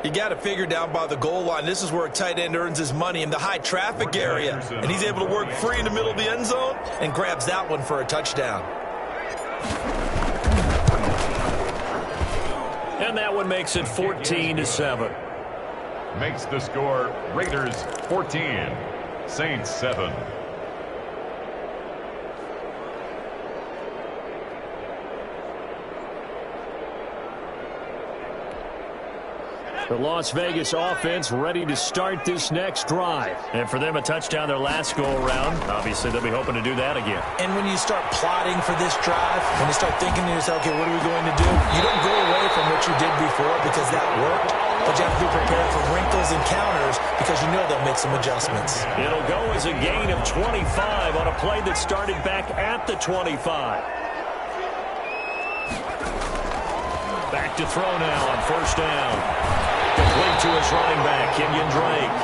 You got to figure down by the goal line. This is where a tight end earns his money in the high traffic area. And he's able to work free in the middle of the end zone and grabs that one for a touchdown.
And that one makes it 14-7.
Makes the score Raiders 14, Saints 7.
The Las Vegas offense ready to start this next drive. And for them, a touchdown their last go-around. Obviously, they'll be hoping to do that again.
And when you start plotting for this drive, when you start thinking to yourself, okay, what are we going to do? You don't go away from what you did before because that worked, but you have to be prepared for wrinkles and counters because you know they'll make some adjustments.
It'll go as a gain of 25 on a play that started back at the 25. Back to throw now on first down. Complete to his running back, Kenyon Drake.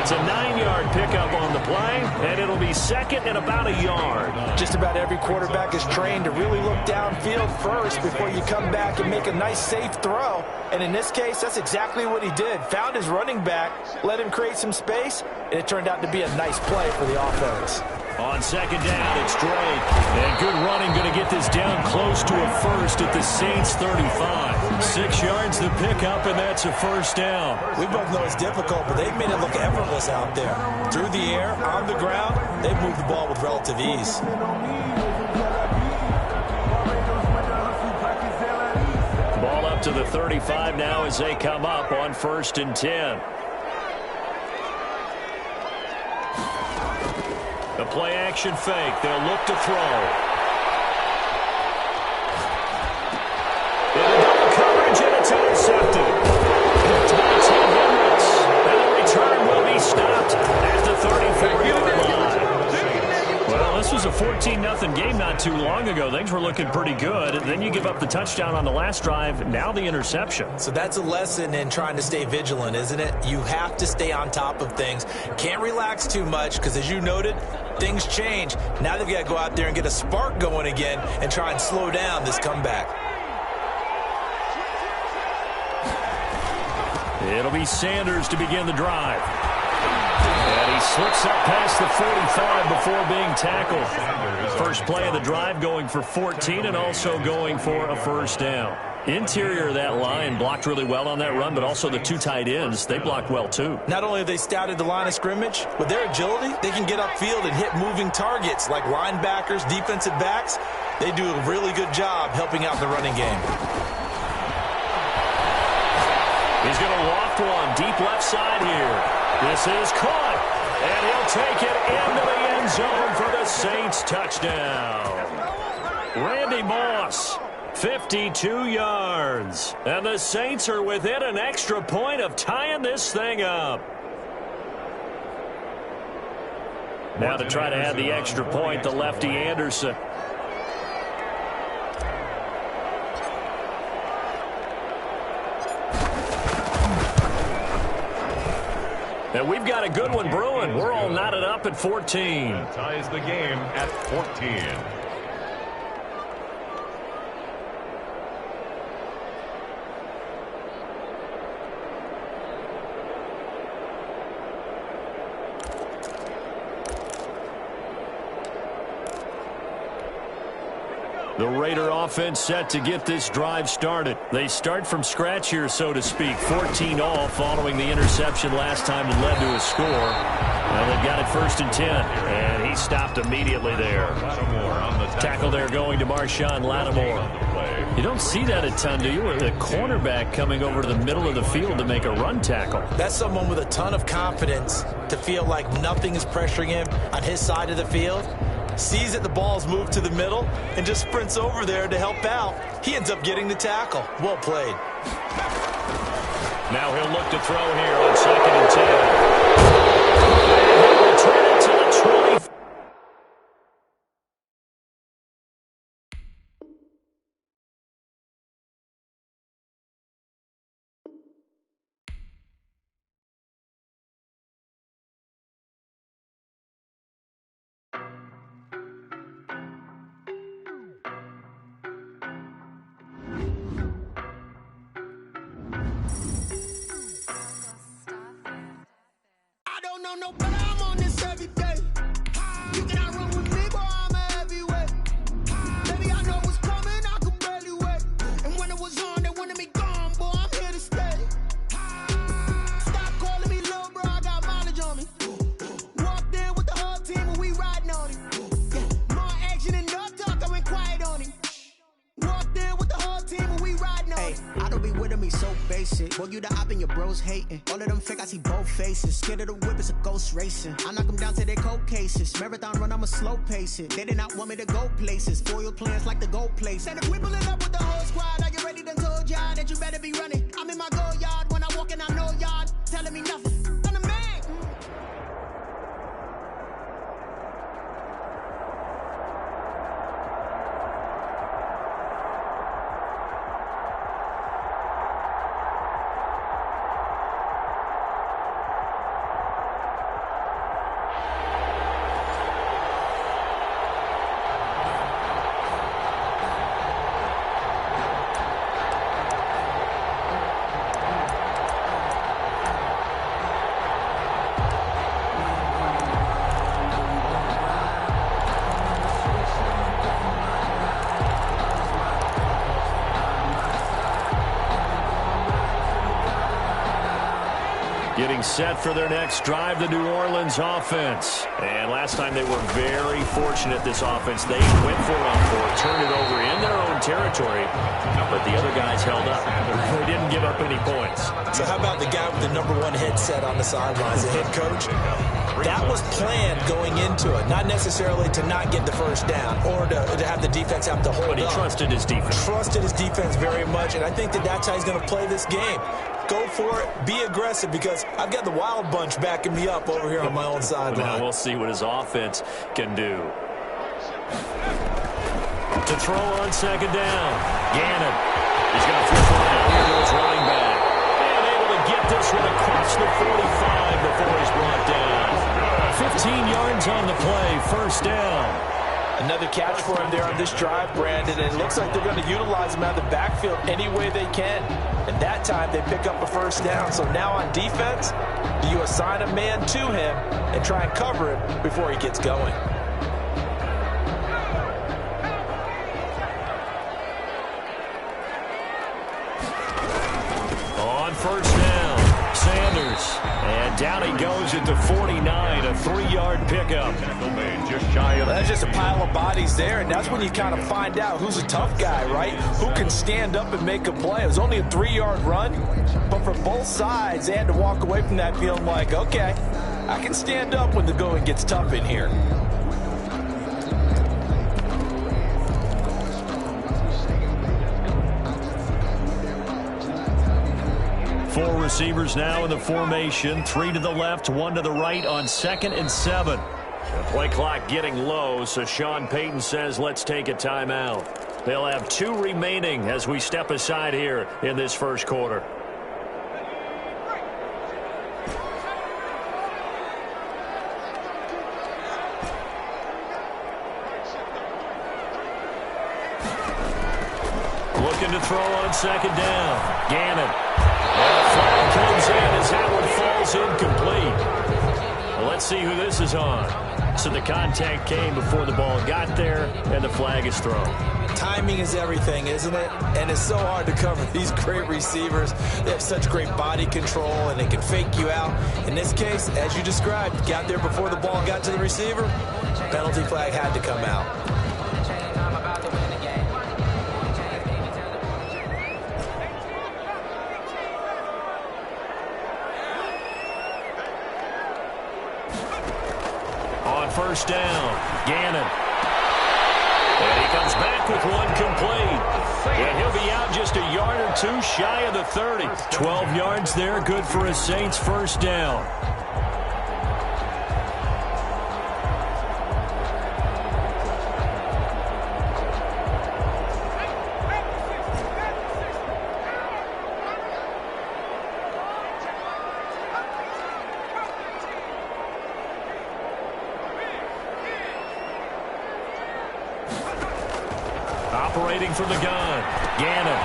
It's a 9-yard pickup on the play, and it'll be second and about a yard.
Just about every quarterback is trained to really look downfield first before you come back and make a nice, safe throw. And in this case, that's exactly what he did. Found his running back, let him create some space, and it turned out to be a nice play for the offense.
On second down, it's Drake. And good running, going to get this down close to a first at the Saints' 35. 6 yards the pickup, and that's a first down.
We both know it's difficult, but they've made it look effortless out there. Through the air, on the ground, they've moved the ball with relative ease.
Ball up to the 35 now as they come up on 1st and 10. The play-action fake. They'll look to throw. Into double coverage, and it's intercepted. It's by Tim Hendricks. And the return will be stopped at the 34-yard line. Well, this was a 14-0 game not too long ago. Things were looking pretty good. Then you give up the touchdown on the last drive. Now the interception.
So that's a lesson in trying to stay vigilant, isn't it? You have to stay on top of things. Can't relax too much because, as you noted, things change. Now they've got to go out there and get a spark going again and try and slow down this comeback.
It'll be Sanders to begin the drive. And he slips up past the 45 before being tackled. First play of the drive going for 14 and also going for a first down. Interior of that line blocked really well on that run, but also the 2 tight ends, they blocked well too.
Not only have they scouted the line of scrimmage, with their agility, they can get upfield and hit moving targets like linebackers, defensive backs. They do a really good job helping out the running game.
He's going to loft one deep left side here. This is caught, and he'll take it into the end zone for the Saints touchdown. Randy Moss. 52 yards. And the Saints are within an extra point of tying this thing up. Now to try to add the extra point, the lefty Anderson. And we've got a good one brewing. We're all knotted up at 14.
That ties the game at 14.
The Raider offense set to get this drive started. They start from scratch here, so to speak. 14 all following the interception last time that led to a score. Now they've got it 1st and 10, and he stopped immediately there. Tackle there going to Marshawn Lattimore. You don't see that a ton, do you? With a cornerback coming over to the middle of the field to make a run tackle.
That's someone with a ton of confidence to feel like nothing is pressuring him on his side of the field. Sees that the ball's moved to the middle and just sprints over there to help out. He ends up getting the tackle. Well played.
Now he'll look to throw here on 2nd and 10. And he'll return it to the 20.
face it. Boy, you the op and your bros hating. All of them fake, I see both faces. Scared of the whip, it's a ghost racing. I knock them down to their cold cases. Marathon run, I'ma slow pace it. They did not want me to go places. Foil plans like the gold place. And if we pulling up with the whole squad, are you ready? Done told y'all that you better be running. I'm in my go yard. When I walk in, I know y'all telling me nothing. I'm the man.
Getting set for their next drive, the New Orleans offense. And last time they were very fortunate, this offense. They went for it on fourth, turned it over in their own territory, but the other guys held up. They didn't give up any points.
So how about the guy with the #1 headset on the sidelines, the head coach? That was planned going into it, not necessarily to not get the first down or to have the defense have to hold up.
But he trusted his defense.
Trusted his defense very much, and I think that's how he's going to play this game. Go for it, be aggressive, because I've got the Wild Bunch backing me up over here on my own sideline.
Now we'll see what his offense can do. To throw on second down, Gannon. He's going to flip around here to his running back. And able to get this one across the 45 before he's brought down. 15 yards on the play, first down.
Another catch for him there on this drive, Brandon, and it looks like they're going to utilize him out of the backfield any way they can. And that time they pick up a first down. So now on defense, do you assign a man to him and try and cover it before he gets going?
On first down, Sanders. And down he goes at the 49, a 3-yard pickup.
That's just a pile of bodies there, and that's when you kind of find out who's a tough guy, right? Who can stand up and make a play. It was only a 3-yard run, but for both sides, they had to walk away from that feeling like, okay, I can stand up when the going gets tough in here.
Four receivers now in the formation. 3 to the left, 1 to the right on 2nd and 7. The play clock getting low, so Sean Payton says let's take a timeout. They'll have 2 remaining as we step aside here in this first quarter. Looking to throw on second down. Gannon. Flag comes in as that one falls incomplete. Well, let's see who this is on. So the contact came before the ball got there, and the flag is thrown.
Timing is everything, isn't it? And it's so hard to cover these great receivers. They have such great body control, and they can fake you out. In this case, as you described, got there before the ball got to the receiver. Penalty flag had to come out.
First down, Gannon. And he comes back with one complete. And he'll be out just a yard or 2 shy of the 30. 12 yards there, good for a Saints first down. Operating from the gun, Gannon.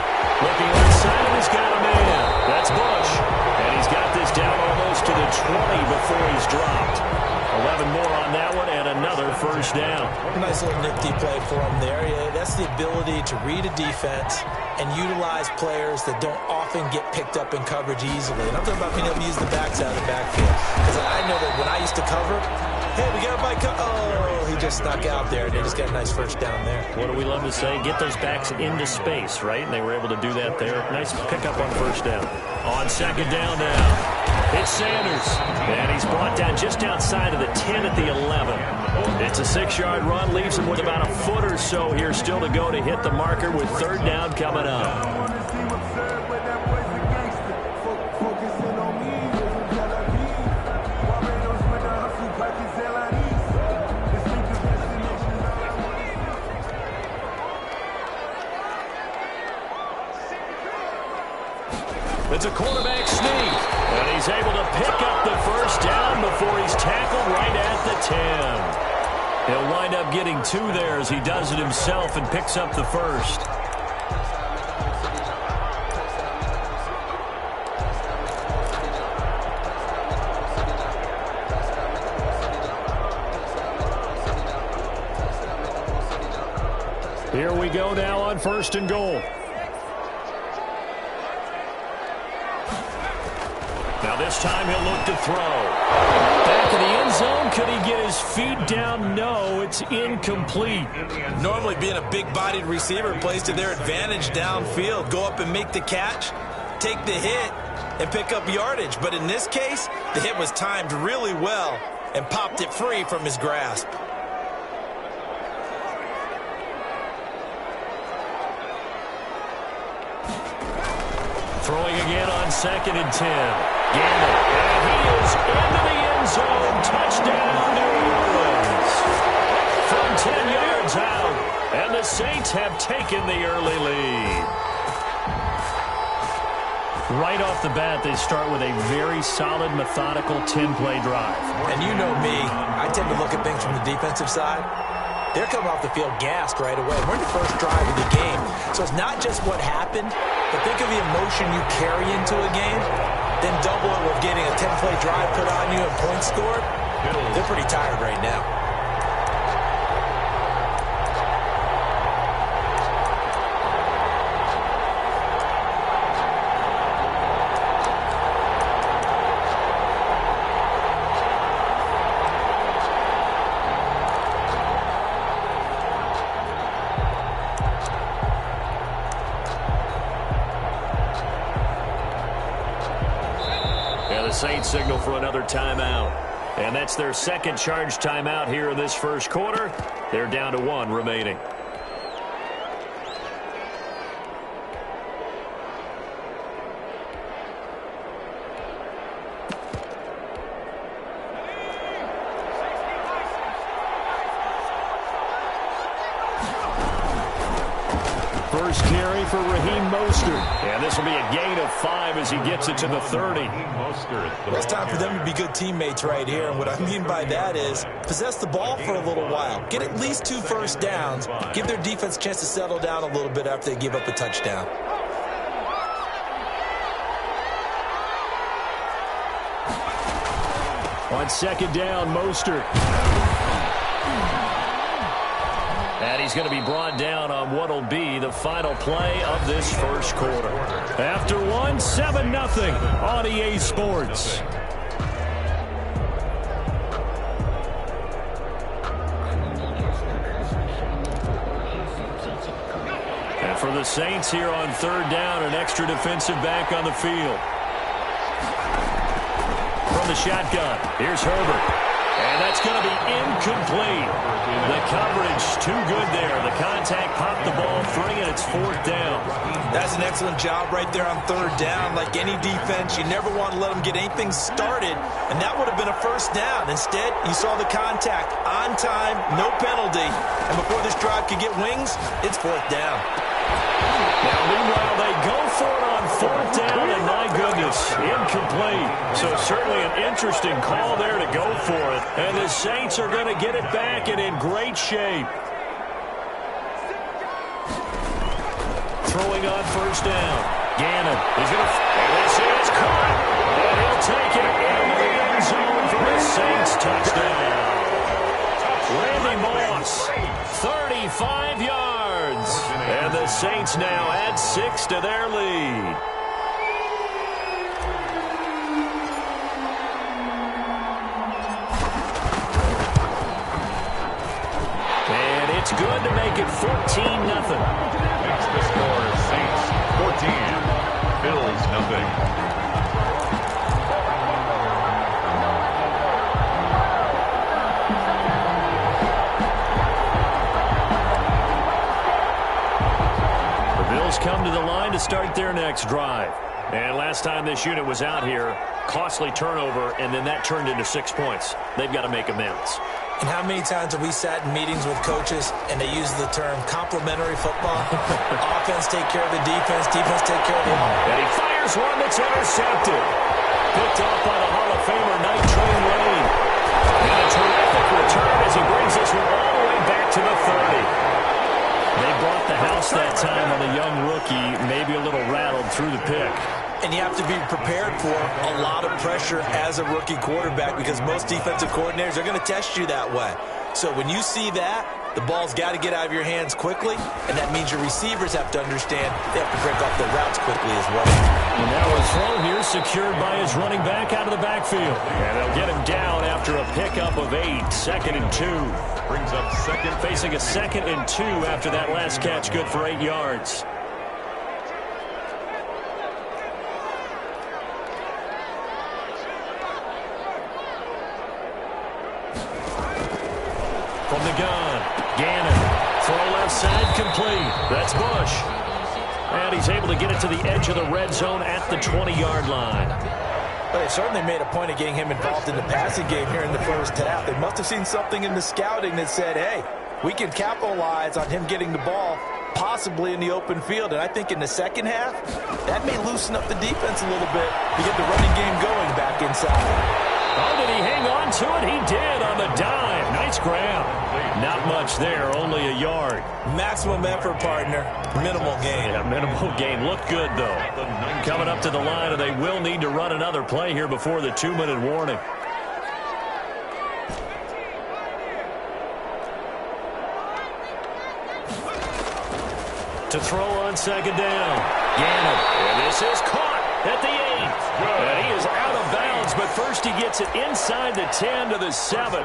Looking inside, and he's got a man. That's Bush. And he's got this down almost to the 20 before he's dropped. 11 more on that one, and another first down.
Nice little nifty play for him there. Yeah, that's the ability to read a defense and utilize players that don't often get picked up in coverage easily. And I'm talking about being able to use the backside of the backfield. Because I know that when I used to cover, Hey, we got a bike. Oh, he just snuck out there, and they just got a nice first down there.
What do we love to say? Get those backs into space, right? And they were able to do that there. Nice pickup on first down. On second down now, it's Sanders. And he's brought down just outside of the 10 at the 11. It's a 6-yard run, leaves him with about a foot or so here still to go to hit the marker with third down coming up. It's a quarterback sneak, and he's able to pick up the first down before he's tackled right at the 10. He'll wind up getting 2 there as he does it himself and picks up the first. Here we go now on first and goal. Now this time he'll look to throw. Back in the end zone, could he get his feet down? No, it's incomplete.
Normally being a big-bodied receiver plays to their advantage downfield. Go up and make the catch, take the hit, and pick up yardage. But in this case, the hit was timed really well and popped it free from his grasp.
Throwing again on second and 10. Gamble. And he is into the end zone. Touchdown, New Orleans. From 10 yards out. And the Saints have taken the early lead. Right off the bat, they start with a very solid, methodical 10-play drive.
And you know me, I tend to look at things from the defensive side. They're coming off the field gassed right away. We're in the first drive of the game. So it's not just what happened, but think of the emotion you carry into a game, then double it with getting a 10-play drive put on you and points scored. They're pretty tired right now.
Saints signal for another timeout. And that's their second charge timeout here in this first quarter. They're down to 1 remaining. First carry for Raheem Mostert. And this will be a gain of 5 as he gets it to the 30.
It's time for them to be good teammates right here. And what I mean by that is possess the ball for a little while. Get at least 2 first downs. Give their defense a chance to settle down a little bit after they give up a touchdown.
On second down, Mostert. And he's going to be brought down on what will be the final play of this first quarter. After 1, 7-0 on EA Sports. And for the Saints here on third down, an extra defensive back on the field. From the shotgun, here's Herbert. And that's going to be incomplete. The coverage too good there. The contact popped the ball free, and it's 4th down.
That's an excellent job right there on third down. Like any defense, you never want to let them get anything started, and that would have been a first down. Instead, you saw the contact on time, no penalty. And before this drive could get wings, it's 4th down.
Now, meanwhile, they go for it on 4th down, and my goodness, incomplete. So certainly an interesting call there to go for it. And the Saints are going to get it back and in great shape. Throwing on first down. Gannon is going to, and this is caught. And he'll take it into the end zone for a Saints touchdown. Randy Moss, 35 yards. And the Saints now add 6 to their lead. good to make it 14-0.
Makes the score Saints 14, Bills nothing.
Come to the line to start their next drive. And last time this unit was out here, costly turnover, and then that turned into 6 points. They've got to make amends.
And how many times have we sat in meetings with coaches and they use the term complementary football? Offense take care of the defense, defense take care of the offense.
And he fires one that's intercepted. Picked off by the Hall of Famer Night Train Lane. And a terrific return as he brings this one all the way back to the 30. They brought the house that time on the young rookie, maybe a little rattled through the pick.
And you have to be prepared for a lot of pressure as a rookie quarterback because most defensive coordinators are going to test you that way. So when you see that, the ball's got to get out of your hands quickly, and that means your receivers have to understand they have to break off their routes quickly as well.
And that was thrown here, secured by his running back out of the backfield. And they'll get him down after a pickup of 8, 2nd and 2.
Brings up second.
Facing a 2nd and 2 after that last catch, good for 8 yards. From the gun, Gannon. Throw left side, complete. That's Bush. And he's able to get it to the edge of the red zone at the 20-yard line.
Well, they certainly made a point of getting him involved in the passing game here in the first half. They must have seen something in the scouting that said, hey, we can capitalize on him getting the ball possibly in the open field. And I think in the second half, that may loosen up the defense a little bit to get the running game going back inside.
Oh, did he hang on to it? He did on the dive. Nice grab. Not much there, only a yard.
Maximum effort, partner. Minimal gain.
Yeah, minimal gain. Looked good, though. Coming up to the line, and they will need to run another play here before the 2-minute warning. To throw on second down. Gannon. And this is caught at the 8. And he is out of bounds, but first he gets it inside the 10 to the 7.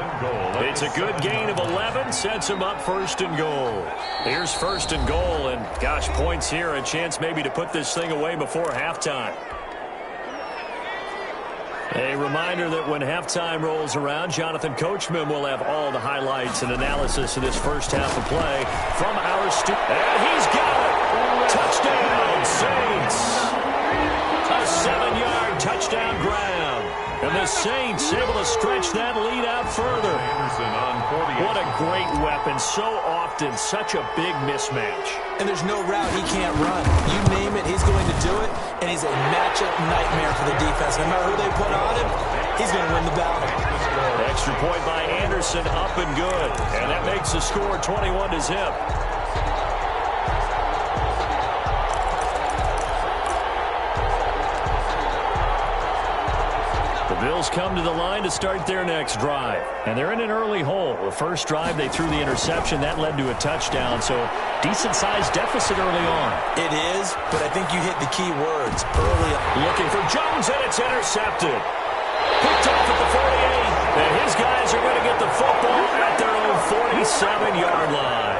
It's a good gain of 11, sets him up 1st and goal. Here's 1st and goal, and gosh, points here, a chance maybe to put this thing away before halftime. A reminder that when halftime rolls around, Jonathan Coachman will have all the highlights and analysis of this first half of play from our studio. And he's got it! Touchdown, Saints! A 7-yard touchdown grab. And the Saints able to stretch that lead out further. What a great weapon. So often, such a big mismatch.
And there's no route he can't run. You name it, he's going to do it. And he's a matchup nightmare for the defense. No matter who they put on him, he's going to win the battle.
Extra point by Anderson, up and good. And that makes the score 21-zip. Bills come to the line to start their next drive. And they're in an early hole. The first drive, they threw the interception. That led to a touchdown. So, decent-sized deficit early on.
It is, but I think you hit the key words early on.
Looking for Jones, and it's intercepted. Picked off at the 48. And his guys are going to get the football at their own 47-yard line.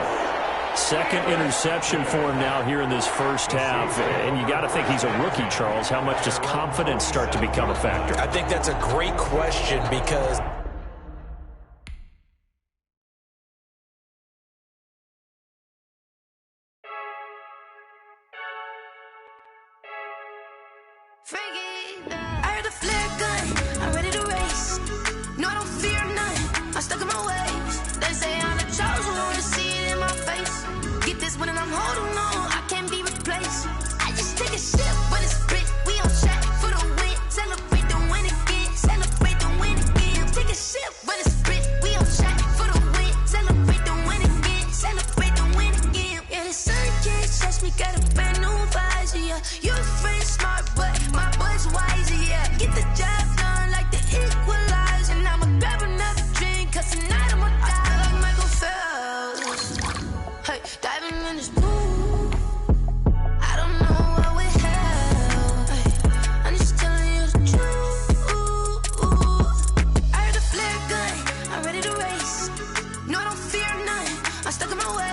Second interception for him now here in this first half. And you got to think he's a rookie, Charles. How much does confidence start to become a factor?
I think that's a great question because
I heard a flare gun, I'm ready to race. No, I don't fear none, I'm stuck in my ways. They say I'm the chosen one, to see it in my face. Get this one and I'm holding on, I can't be replaced. I just take a sip, but it's split, we on track for the win. Celebrate the win again, celebrate the win again. Take a sip, but it's split, we on track for the win. Celebrate the win again, celebrate the win again. Yeah, the sun can't touch me, got a brand new visor, yeah. You're a friend smart, but my boy's wiser, yeah. Get the job done like the equalizer. And I'ma grab another drink, cause tonight I'ma die. I feel like Michael Phelps. Hey, diving in this pool. I don't know what we have. Hey, I'm just telling you the truth. I heard a flare gun, I'm ready to race. No, I don't fear none, I'm stuck in my way.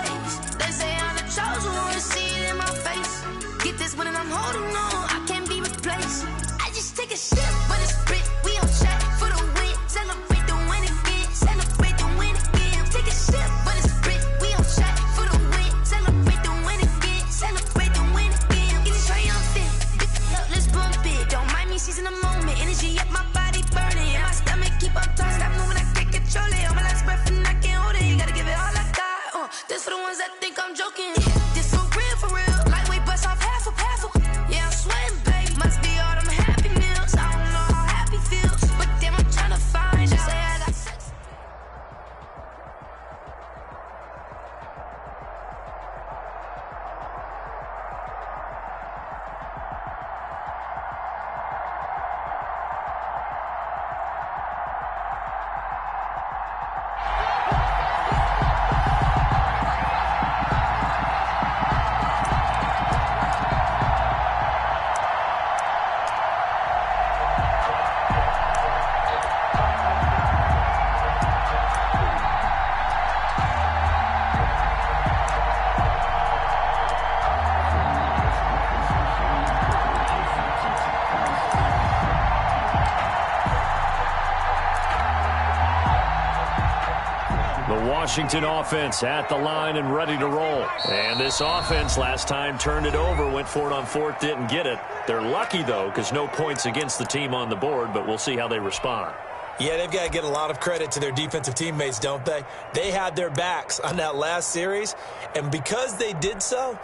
Washington offense at the line and ready to roll. And this offense last time turned it over, went for it on fourth, didn't get it. They're lucky, though, because no points against the team on the board, but we'll see how they respond.
Yeah, they've got to get a lot of credit to their defensive teammates, don't they? They had their backs on that last series, and because they did so,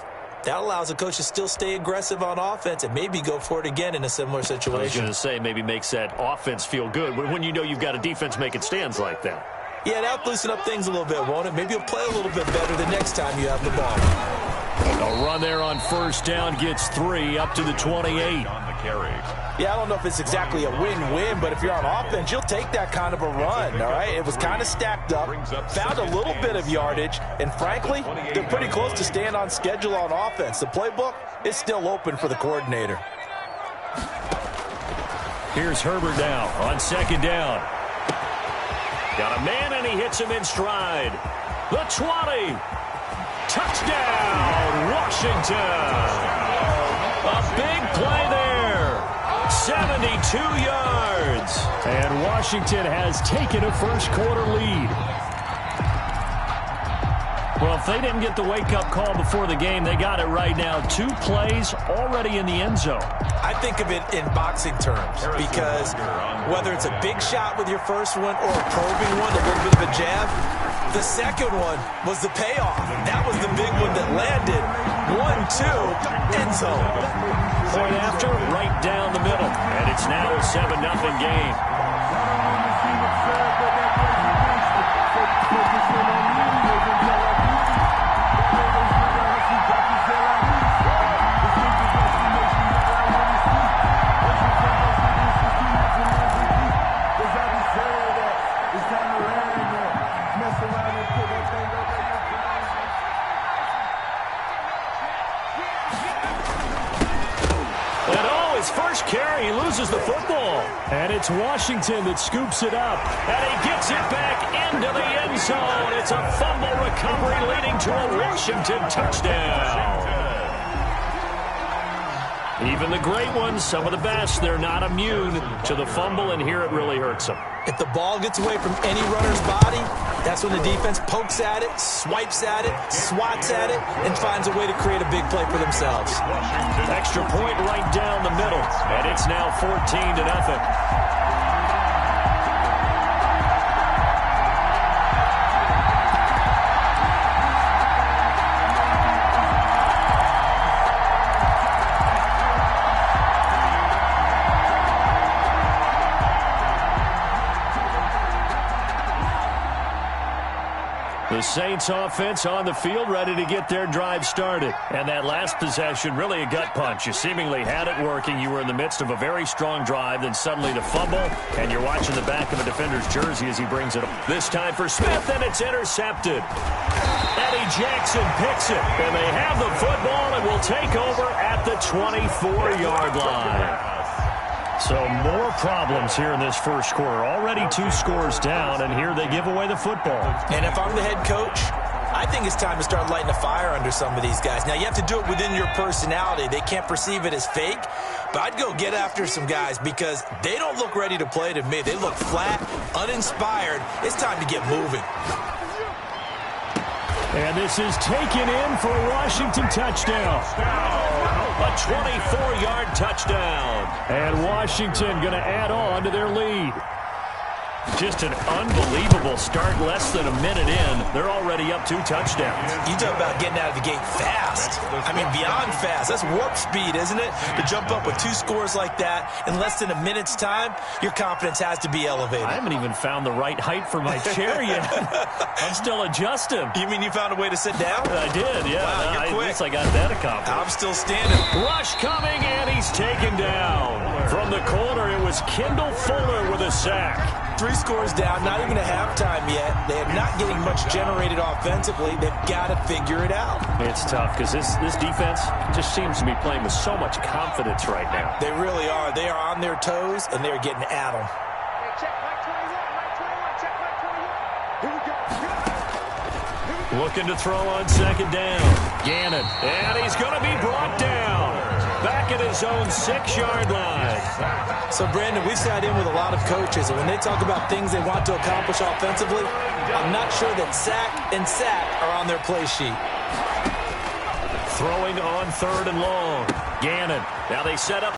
that allows the coach to still stay aggressive on offense and maybe go for it again in a similar situation.
I was going to say maybe makes that offense feel good when you know you've got a defense making stands like that.
Yeah, that'll loosen up things a little bit, won't it? Maybe you'll play a little bit better the next time you have the ball.
A run there on first down gets 3 up to the 28.
On the carry.
Yeah, I don't know if it's exactly a win-win, but if you're on offense, you'll take that kind of a run, all right? It was kind of stacked up, found a little bit of yardage, and frankly, they're pretty close to staying on schedule on offense. The playbook is still open for the coordinator.
Here's Herbert now on second down. Got a man, and he hits him in stride. The 20. Touchdown, Washington. A big play there. 72 yards. And Washington has taken a first-quarter lead. Well, if they didn't get the wake-up call before the game, they got it right now. 2 plays already in the end zone.
I think of it in boxing terms because whether it's a big shot with your first one or a probing one, a little bit of a jab, the second one was the payoff. That was the big one that landed. 1-2, end zone.
Point after, right down the middle. And it's now a 7-0 game. First carry, he loses the football. And it's Washington that scoops it up. And he gets it back into the end zone. It's a fumble recovery leading to a Washington touchdown. Even the great ones, some of the best, they're not immune to the fumble, and here it really hurts them.
If the ball gets away from any runner's body, that's when the defense pokes at it, swipes at it, swats at it, and finds a way to create a big play for themselves.
Extra point right down the middle, and it's now 14-0. The Saints offense on the field, ready to get their drive started. And that last possession, really a gut punch. You seemingly had it working. You were in the midst of a very strong drive, then suddenly the fumble, and you're watching the back of a defender's jersey as he brings it up. This time for Smith, and it's intercepted. Eddie Jackson picks it, and they have the football and will take over at the 24-yard line. So more problems here in this first quarter. Already 2 scores down, and here they give away the football.
And if I'm the head coach, I think it's time to start lighting a fire under some of these guys. Now, you have to do it within your personality. They can't perceive it as fake, but I'd go get after some guys because they don't look ready to play to me. They look flat, uninspired. It's time to get moving.
And this is taken in for a Washington touchdown. A 24-yard touchdown. And Washington going to add on to their lead. Just an unbelievable start. Less than a minute in, they're already up 2 touchdowns.
You talk about getting out of the gate fast. I mean, beyond fast. That's warp speed, isn't it? To jump up with 2 scores like that in less than a minute's time, your confidence has to be elevated.
I haven't even found the right height for my chair yet. I'm still adjusting.
You mean you found a way to sit down?
I did, yeah.
Wow, you're quick.
At least I got that accomplished.
I'm still standing.
Rush coming, and he's taken down. From the corner, it was Kendall Fuller with a sack.
3 scores down, not even a halftime yet. They are not getting much generated offensively. They've got to figure it out.
It's tough because this defense just seems to be playing with so much confidence right now.
They really are. They are on their toes, and they're getting at them.
Looking to throw on second down. Gannon, and he's going to be brought down. Back at his own 6-yard line.
So, Brandon, we sat in with a lot of coaches, and when they talk about things they want to accomplish offensively, I'm not sure that sack and sack are on their play sheet.
Throwing on 3rd and long. Gannon. Now they set up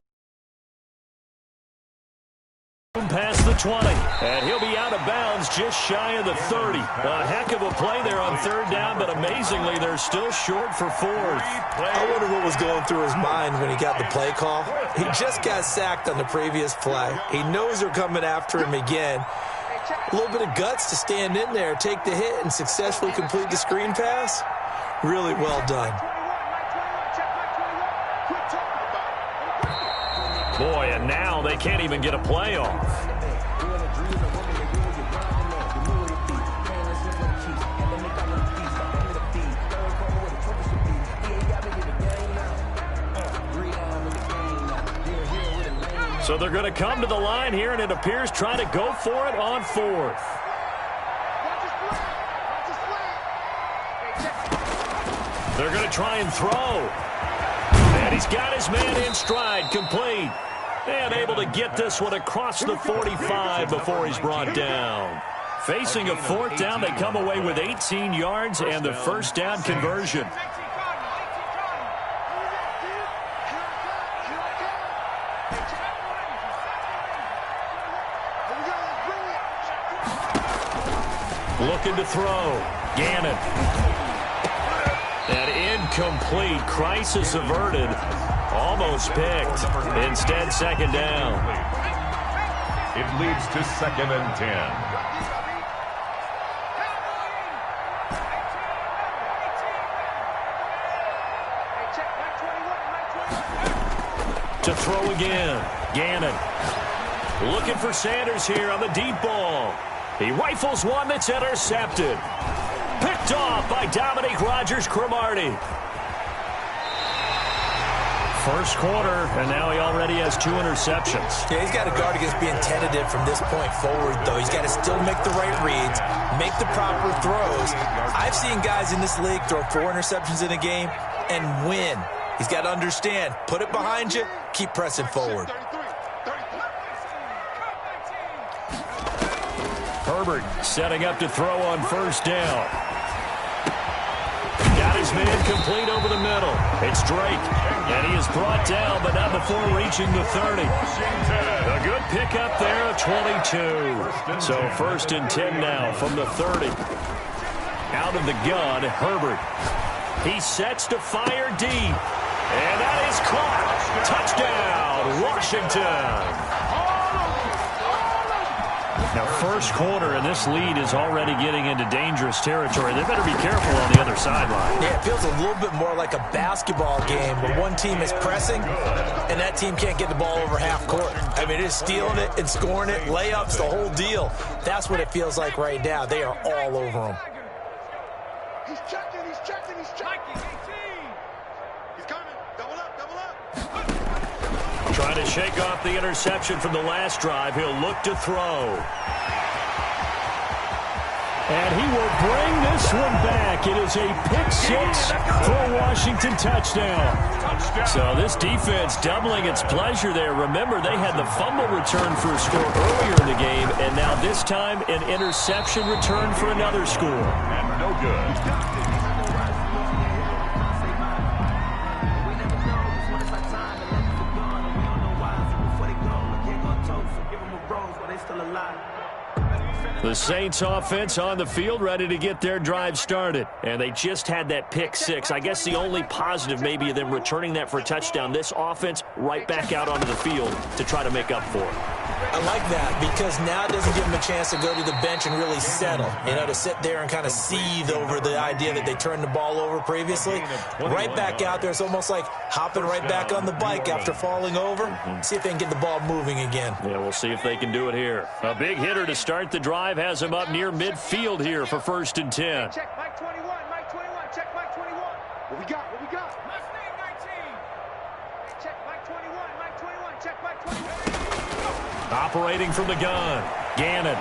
past the 20, and he'll be out of bounds just shy of the 30. A heck of a play there on 3rd down, but amazingly, they're still short for 4th.
I wonder what was going through his mind when he got the play call. He just got sacked on the previous play. He knows they're coming after him again. A little bit of guts to stand in there, take the hit, and successfully complete the screen pass. Really well done.
Boy, and now they can't even get a play off. So they're going to come to the line here, and it appears trying to go for it on 4th. They're going to try and throw. And he's got his man in stride, complete. And able to get this one across the 45 before he's brought down. Facing a 4th down, they come away with 18 yards and the 1st down conversion. Looking to throw. Gannon. And incomplete. Crisis averted. Almost picked. Instead, 2nd down.
It leads to 2nd and 10.
To throw again. Gannon. Looking for Sanders here on the deep ball. He rifles one that's intercepted. Picked off by Dominique Rodgers-Cromartie. First quarter, and now he already has 2 interceptions.
Yeah, he's got to guard against being tentative from this point forward, though. He's got to still make the right reads, make the proper throws. I've seen guys in this league throw 4 interceptions in a game and win. He's got to understand, put it behind you, keep pressing forward.
Herbert setting up to throw on 1st down. Got his man complete over the middle. It's Drake, and he is brought down, but not before reaching the 30. A good pickup there of 22. So 1st and 10 now from the 30. Out of the gun, Herbert. He sets to fire deep, and that is caught. Touchdown, Washington. Now, first quarter, and this lead is already getting into dangerous territory. They better be careful on the other sideline.
Yeah, it feels a little bit more like a basketball game where one team is pressing and that team can't get the ball over half court. I mean, it is stealing it and scoring it, layups, the whole deal. That's what it feels like right now. They are all over them.
He's checking, he's checking, he's checking. He's coming. Double up, double up.
Trying to shake off the interception from the last drive. He'll look to throw. And he will bring this one back. It is a pick-6 for a Washington touchdown. So this defense doubling its pleasure there. Remember, they had the fumble return for a score earlier in the game, and now this time an interception return for another score.
And no good.
The Saints offense on the field, ready to get their drive started. And they just had that pick-6. I guess the only positive maybe of them returning that for a touchdown. This offense right back out onto the field to try to make up for it.
I like that because now it doesn't give them a chance to go to the bench and really settle. You know, to sit there and kind of seethe over the idea that they turned the ball over previously. Right back out there. It's almost like hopping right back on the bike after falling over. See if they can get the ball moving again.
Yeah, we'll see if they can do it here. A big hitter to start the drive has him up near midfield here for 1st and 10.
Check Mike 21, Mike 21, check Mike 21. What we got, what we got? Mustang 19. Check Mike 21, Mike 21, check Mike 21.
Operating from the gun, Gannon.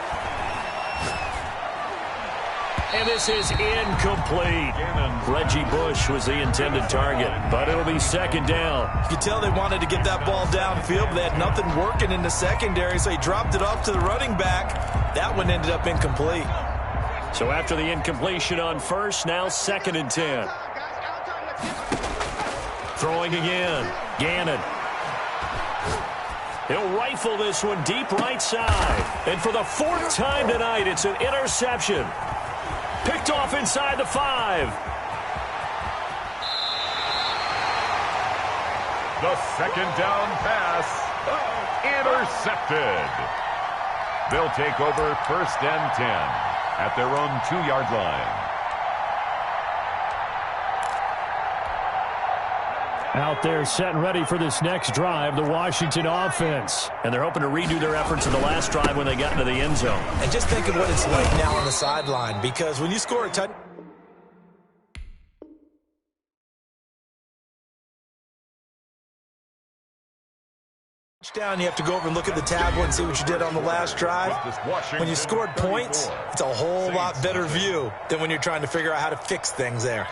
And this is incomplete. Reggie Bush was the intended target, but it'll be second down.
You can tell they wanted to get that ball downfield, but they had nothing working in the secondary, so he dropped it off to the running back. That one ended up incomplete.
So after the incompletion on first, now 2nd and 10. Throwing again. Gannon. He'll rifle this one deep right side. And for the 4th time tonight, it's an interception. Picked off inside the 5.
The second down pass. Intercepted. They'll take over 1st and 10 at their own 2-yard line.
Out there set and ready for this next drive, the Washington offense. And they're hoping to redo their efforts in the last drive when they got into the end zone.
And just think of what it's like now on the sideline, because when you score a touchdown, you have to go over and look at the tablet and see what you did on the last drive. When you scored points, it's a whole lot better view than when you're trying to figure out how to fix things there.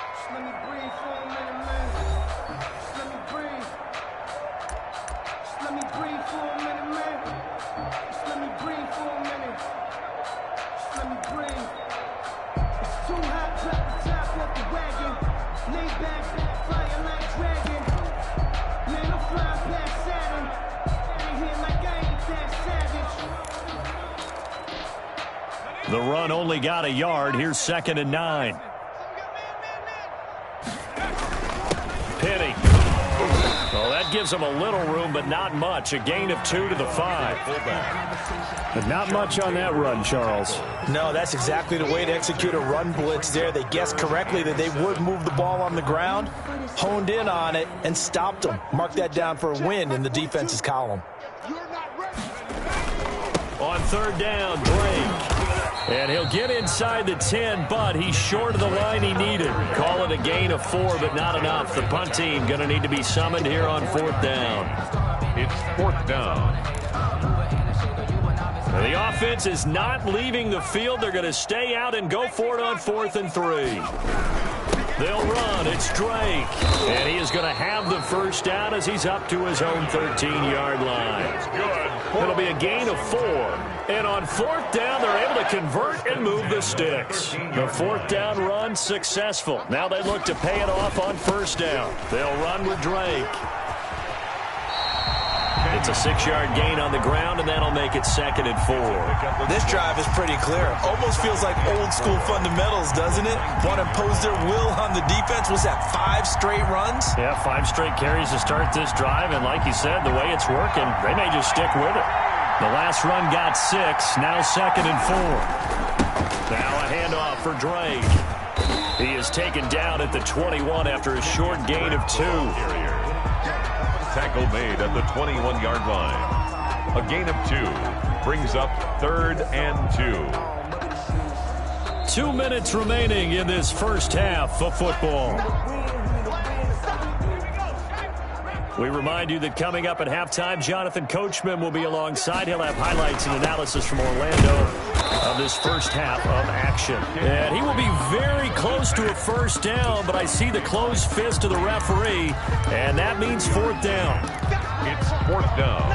The run only got a yard. Here's 2nd and 9. Penny. Well, that gives them a little room, but not much. A gain of 2 to the 5. But not much on that run, Charles.
No, that's exactly the way to execute a run blitz there. They guessed correctly that they would move the ball on the ground, honed in on it, and stopped them. Mark that down for a win in the defense's column.
On 3rd down, Drake. And he'll get inside the 10, but he's short of the line he needed. Call it a gain of 4, but not enough. The punt team going to need to be summoned here on 4th down.
It's 4th down.
The offense is not leaving the field. They're going to stay out and go for it on 4th and 3. They'll run. It's Drake. And he is going to have the 1st down as he's up to his own 13-yard line. It'll be a gain of 4. And on 4th down, they're able to convert and move the sticks. The 4th down run successful. Now they look to pay it off on 1st down. They'll run with Drake. It's a 6-yard gain on the ground, and that'll make it 2nd and 4.
This drive is pretty clear. Almost feels like old-school fundamentals, doesn't it? Want to impose their will on the defense. Was that 5 straight runs?
Yeah, 5 straight carries to start this drive, and like you said, the way it's working, they may just stick with it. The last run got 6, now 2nd and 4. Now a handoff for Drake. He is taken down at the 21 after a short gain of 2.
Tackle made at the 21-yard line. A gain of 2 brings up 3rd and 2.
2 minutes remaining in this first half of football. We remind you that coming up at halftime, Jonathan Coachman will be alongside. He'll have highlights and analysis from Orlando of this first half of action. And he will be very close to a 1st down, but I see the closed fist of the referee, and that means 4th down.
It's 4th down.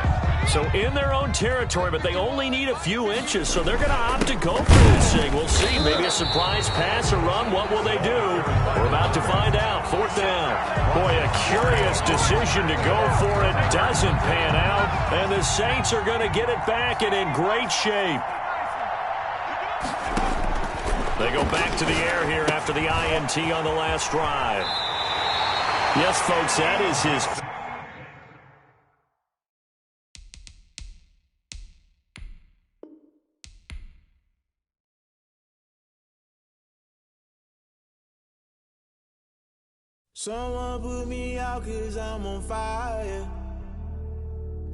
So in their own territory, but they only need a few inches, so they're going to opt to go for this thing. We'll see. Maybe a surprise pass or run. What will they do? We're about to find out. 4th down. Boy, a curious decision to go for it. Doesn't pan out, and the Saints are going to get it back and in great shape. They go back to the air here after the INT on the last drive. Yes, folks, that is his...
Someone put me out 'cause I'm on fire.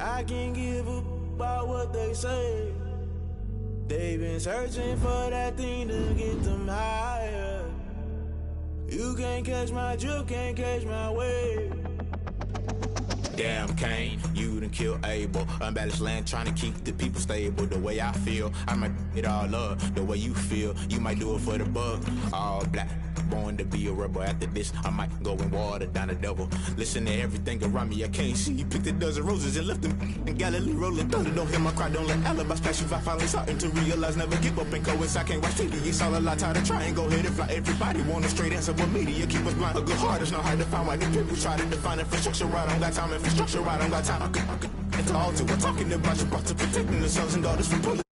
I can't give up about what they say. They've been searching for that thing to get them higher. You can't catch my drift, can't catch my wave.
Damn Kane, you done kill Abel. Unbalanced land trying to keep the people stable. The way I feel, I might it all up. The way you feel, you might do it for the bug. All black, born to be a rebel. After this, I might go and water down the devil. Listen to everything around me, I can't see. You picked a dozen roses and left them in Galilee rolling thunder. Don't hear my cry, don't let alibis pass you. I finally starting to realize, never give up and coincide. Can't watch TV, it's all a lot. Tired of trying, go ahead and fly. Everybody want a straight answer, but media keep us blind. A good heart is not hard to find. Why the people try to define infrastructure right? I don't got time, infrastructure right? I don't got time. I could call to. We're talking about you, about to protecting the sons and daughters from pulling.